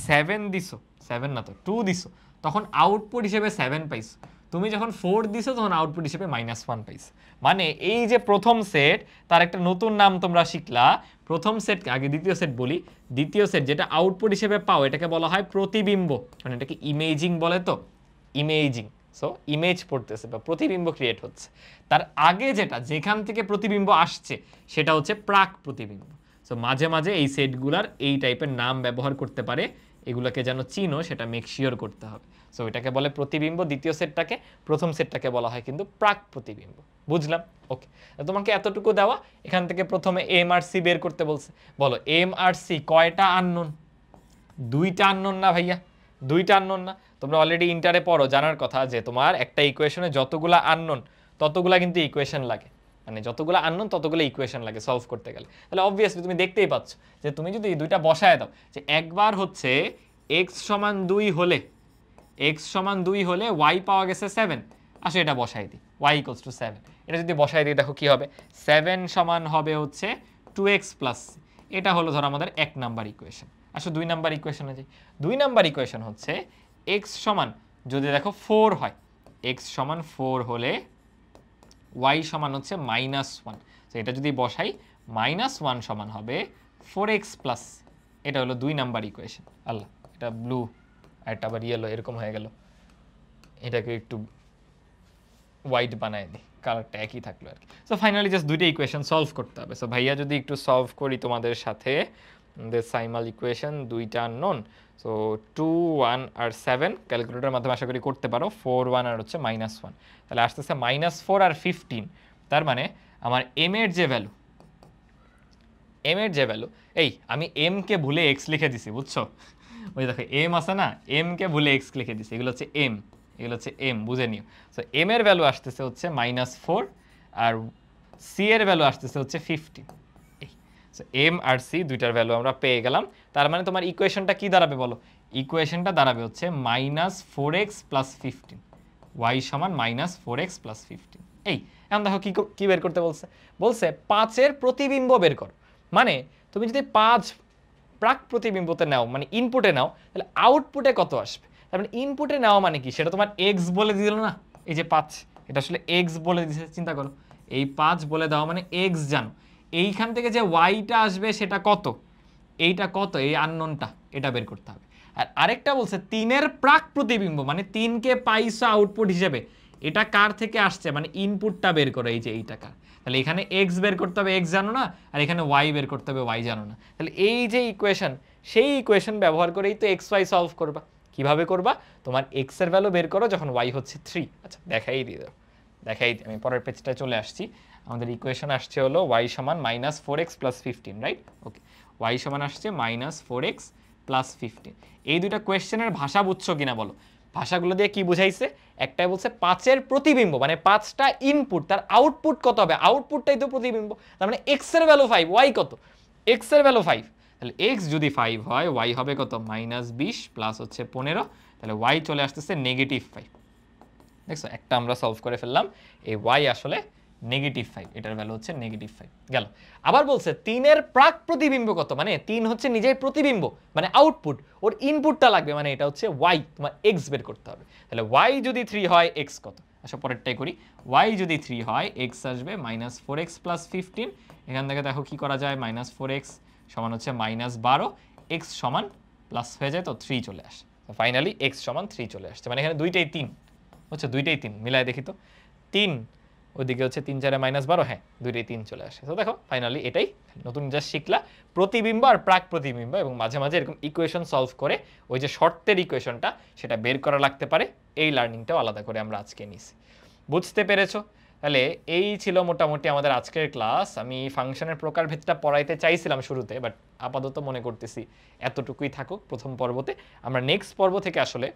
7 দিছো, 7 না তো 2 দিছো, তখন আউটপুট হিসেবে 7 পাইছো। তুমি যখন 4 দিছো তখন আউটপুট হিসেবে -1 পাইছো। মানে এই যে প্রথম সেট, তার একটা নতুন নাম তোমরা শিখলা। প্রথম সেট আগে দ্বিতীয় সেট বলি, দ্বিতীয় সেট যেটা আউটপুট হিসেবে পাও এটাকে বলা হয় প্রতিবিম্ব, মানে এটাকে ইমেজিং বলে, তো ইমেজিং, সো ইমেজ পড়তেছে বা প্রতিবিম্ব ক্রিয়েট হচ্ছে। তার আগে যেটা যেখান থেকে প্রতিবিম্ব আসছে সেটা হচ্ছে প্রাক প্রতিবিম্ব। সো মাঝে মাঝে এই সেটগুলার এই টাইপের নাম ব্যবহার করতে পারে, এগুলোকে যেন চিনো সেটা মেক শিওর করতে হবে। সো এটাকে বলে প্রতিবিম্ব, দ্বিতীয় সেটটাকে, প্রথম সেটটাকে বলা হয় কিন্তু প্রাক প্রতিবিম্ব। বুঝলাম? ওকে, তোমাকে এতটুকু দেওয়া, এখান থেকে প্রথমে এম আর সি বের করতে বলছে। বলো এম আর সি কয়টা আননোন? দুইটা আননোন না ভাইয়া? দুইটা আননোন না? তোমরা অলরেডি ইন্টারে পড়ো, জানার কথা যে তোমার একটা ইকুয়েশনে যতগুলা আননোন ততগুলা কিন্তু ইকুয়েশন লাগে, মানে যতগুলো আননোন ততগুলো ইকুয়েশন লাগে সলভ করতে গেলে। তাহলে অবভিয়াসলি তুমি দেখতেই পাচ্ছ যে তুমি যদি দুইটা বসায় দাও, যে একবার হচ্ছে x সমান 2 হলে, x সমান 2 হলে y পাওয়া গেছে 7, আসো এটা বসাই দিই, y ইকুয়ালস টু 7। এটা যদি বসাই দিই দেখো কি হবে, 7 সমান হবে হচ্ছে 2x প্লাস, এটা হলো ধরো আমাদের 1 নাম্বার ইকুয়েশন। আসো 2 নাম্বার ইকুয়েশনে যাই। 2 নাম্বার ইকুয়েশন হচ্ছে x সমান যদি দেখো 4 হয়, x সমান 4 হলে y সমান হচ্ছে -1। তো এটা যদি বসাই, -1 সমান হবে 4x প্লাস, এটা হলো 2 নাম্বার ইকুয়েশন। আল্লাহ, এটা ব্লু আর এটা আবার ইয়েলো এরকম হয়ে গেল, এটাকে একটু হোয়াইট বানায় দিই, কালারটা একই থাকলো আর কি। সো ফাইনালি জাস্ট দুইটা ইকুয়েশন সলভ করতে হবে। সো ভাইয়া যদি একটু সলভ করি তোমাদের সাথে, সাইমাল ইকুয়েশন দুইটা আননোন, সো 2, 1 আর 7 ক্যালকুলেটরের মাধ্যমে আশা করি করতে পারো, 4, 1 আর হচ্ছে -1, তাহলে আসতেছে -4 আর 15। তার মানে আমার এম এর যে ভ্যালু, এম এর যে ভ্যালু, এই আমি এম কে ভুলে এক্স লিখে দিছি, বুঝছো? ওই দেখো এম আছে না, এম কে ভুলে এক্স লিখে দিছি, এগুলো হচ্ছে এম, এগুলো হচ্ছে এম, বুঝে নিও। সো এম এর ভ্যালু আসতেছে হচ্ছে -4 আর সি এর ভ্যালু আসতেছে হচ্ছে 15। সো এম আর সি দুইটার ভ্যালু আমরা পেয়ে গেলাম। তার মানে তোমার ইকুয়েশনটা কি দাঁড়াবে বলো? ইকুয়েশনটা দাঁড়াবে হচ্ছে -4x + 15, y সমান -4x + 15। এই এখন দেখো কি বের করতে বলছে, বলছে 5 এর প্রতিবিম্ব বের করো। মানে তুমি যদি 5 প্রাক প্রতিবিম্বতে নাও, মানে ইনপুটে নাও, তাহলে আউটপুটে কত আসবে? তার মানে ইনপুটে নেওয়া মানে কি, সেটা তোমার x বলে দিল না, এই যে 5, এটা আসলে x বলে দিছে। চিন্তা করো, এই 5 বলে দেওয়া মানে x জানো, এইখান থেকে যে ওয়াইটা আসবে সেটা কত, এইটা কত, এই আননোনটা, এটা বের করতে হবে। আর আরেকটা বলছে 3-এর প্রাক প্রতিবিম্ব, মানে 3কে পাইছো আউটপুট হিসেবে, এটা কার থেকে আসছে, মানে ইনপুটটা বের করো, এই যে এইটা কার। তাহলে এখানে x বের করতে হবে, x জানো না, আর এখানে y বের করতে হবে, y জানো না। তাহলে এই যে ইকুয়েশন, সেই ইকুয়েশন ব্যবহার করেই তো x y সলভ করবা। কিভাবে করবা? তোমার x এর ভ্যালু বের করো যখন y হচ্ছে 3। আচ্ছা দেখাই দিয়ে দাও, দেখাই, আমি পরের পেজটায় চলে আসছি। আমাদের ইকুয়েশন আসছে হলো y সমান -4x + 15, রাইট? ওকে, y সমান আসছে -4x + 15। এই দুইটা কোয়েশ্চেনের ভাষা বুঝছো কিনা বলো? ভাষাগুলো দিয়ে কি বুঝাইছে? একটাই বলছে 5-এর প্রতিবিম্ব, মানে 5টা ইনপুট, তার আউটপুট কত হবে, আউটপুটটাই তো প্রতিবিম্ব। তার মানে x এর ভ্যালু 5, y কত? x এর ভ্যালু 5, তাহলে x যদি 5 হয়, y হবে কত? -20 প্লাস হচ্ছে 15, তাহলে y চলে আসতেছে -5। দেখছো, একটা আমরা সলভ করে ফেললাম, এই y আসলে -5, এটার ভ্যালু হচ্ছে -5 গেল। আবার বলছে 3-এর প্রাক প্রতিবিম্ব কত, মানে 3 হচ্ছে নিজেই প্রতিবিম্ব, মানে আউটপুট, ওর ইনপুটটা লাগবে, মানে এটা হচ্ছে y, তোমার x বের করতে হবে। তাহলে y যদি 3 হয়, x কত? আচ্ছা পরেরটাই করি, y যদি 3 হয়, x আসবে -4x + 15। এখান থেকে দেখো কি করা যায়, -4x সমান হচ্ছে -12, x সমান প্লাস হয়ে যায় তো 3 চলে আসে। ফাইনালি x সমান 3 চলে আসছে, মানে এখানে দুইটাই 3 হচ্ছে, দুইটাই 3, মিলাই দেখি তো, 3 ওইদিকে হচ্ছে 3 4 -12, হ্যাঁ দুইটাই 3 চলে আসে। তো দেখো ফাইনালি এটাই নতুন জাস্ট শিখলা, প্রতিবিম্ব আর প্রাক প্রতিবিম্ব, এবং মাঝে মাঝে এরকম ইকুয়েশন সলভ করে ওই যে শর্তের ইকুয়েশনটা সেটা বের করা লাগতে পারে, এই লার্নিংটাও আলাদা করে আমরা আজকে নিছি। বুঝতে পেরেছো? তাহলে এই ছিল মোটামুটি আমাদের আজকের ক্লাস। আমি ফাংশনের প্রকারভেদটা পড়াইতে চাইছিলাম শুরুতে, বাট আপাতত মনে করতেছি এতটুকুই থাকুক প্রথম পর্বতে। আমরা নেক্সট পর্ব থেকে আসলে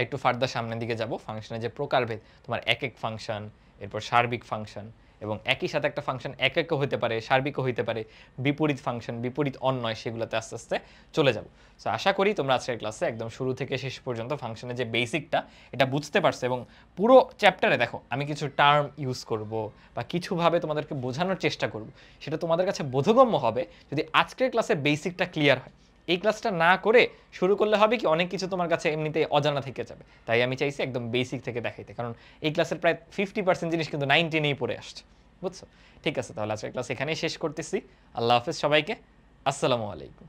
একটু ফার্দার সামনের দিকে যাব, ফাংশনের যে প্রকারভেদ, তোমার এক ফাংশন, এরপর সার্বিক ফাংশন, এবং একই সাথে একটা ফাংশন একও হতে পারে, সার্বিকও হতে পারে, বিপরীত ফাংশন, বিপরীত অন্যয়, সেগুলোতে আস্তে আস্তে চলে যাব। সো আশা করি তোমরা আজকের ক্লাসে একদম শুরু থেকে শেষ পর্যন্ত ফাংশনের যে বেসিকটা এটা বুঝতে পারছো, এবং পুরো চ্যাপ্টারে দেখো আমি কিছু টার্ম ইউজ করব বা কিছুভাবে তোমাদেরকে বোঝানোর চেষ্টা করব, সেটা তোমাদের কাছে বোধগম্য হবে যদি আজকের ক্লাসে বেসিকটা ক্লিয়ার হয়। এই ক্লাসটা না করে শুরু করলে হবে কি, অনেক কিছু তোমার কাছে এমনিতে অজানা থেকে যাবে। তাই আমি চাইছি একদম বেসিক থেকে দেখাইতে, কারণ এই ক্লাসের প্রায় 50% জিনিস কিন্তু 19-এই পড়ে আসছে, বুঝছো? ঠিক আছে, তাহলে আজকের ক্লাস এখানেই শেষ করতেছি। আল্লাহ হাফেজ সবাইকে, আসসালামু আলাইকুম।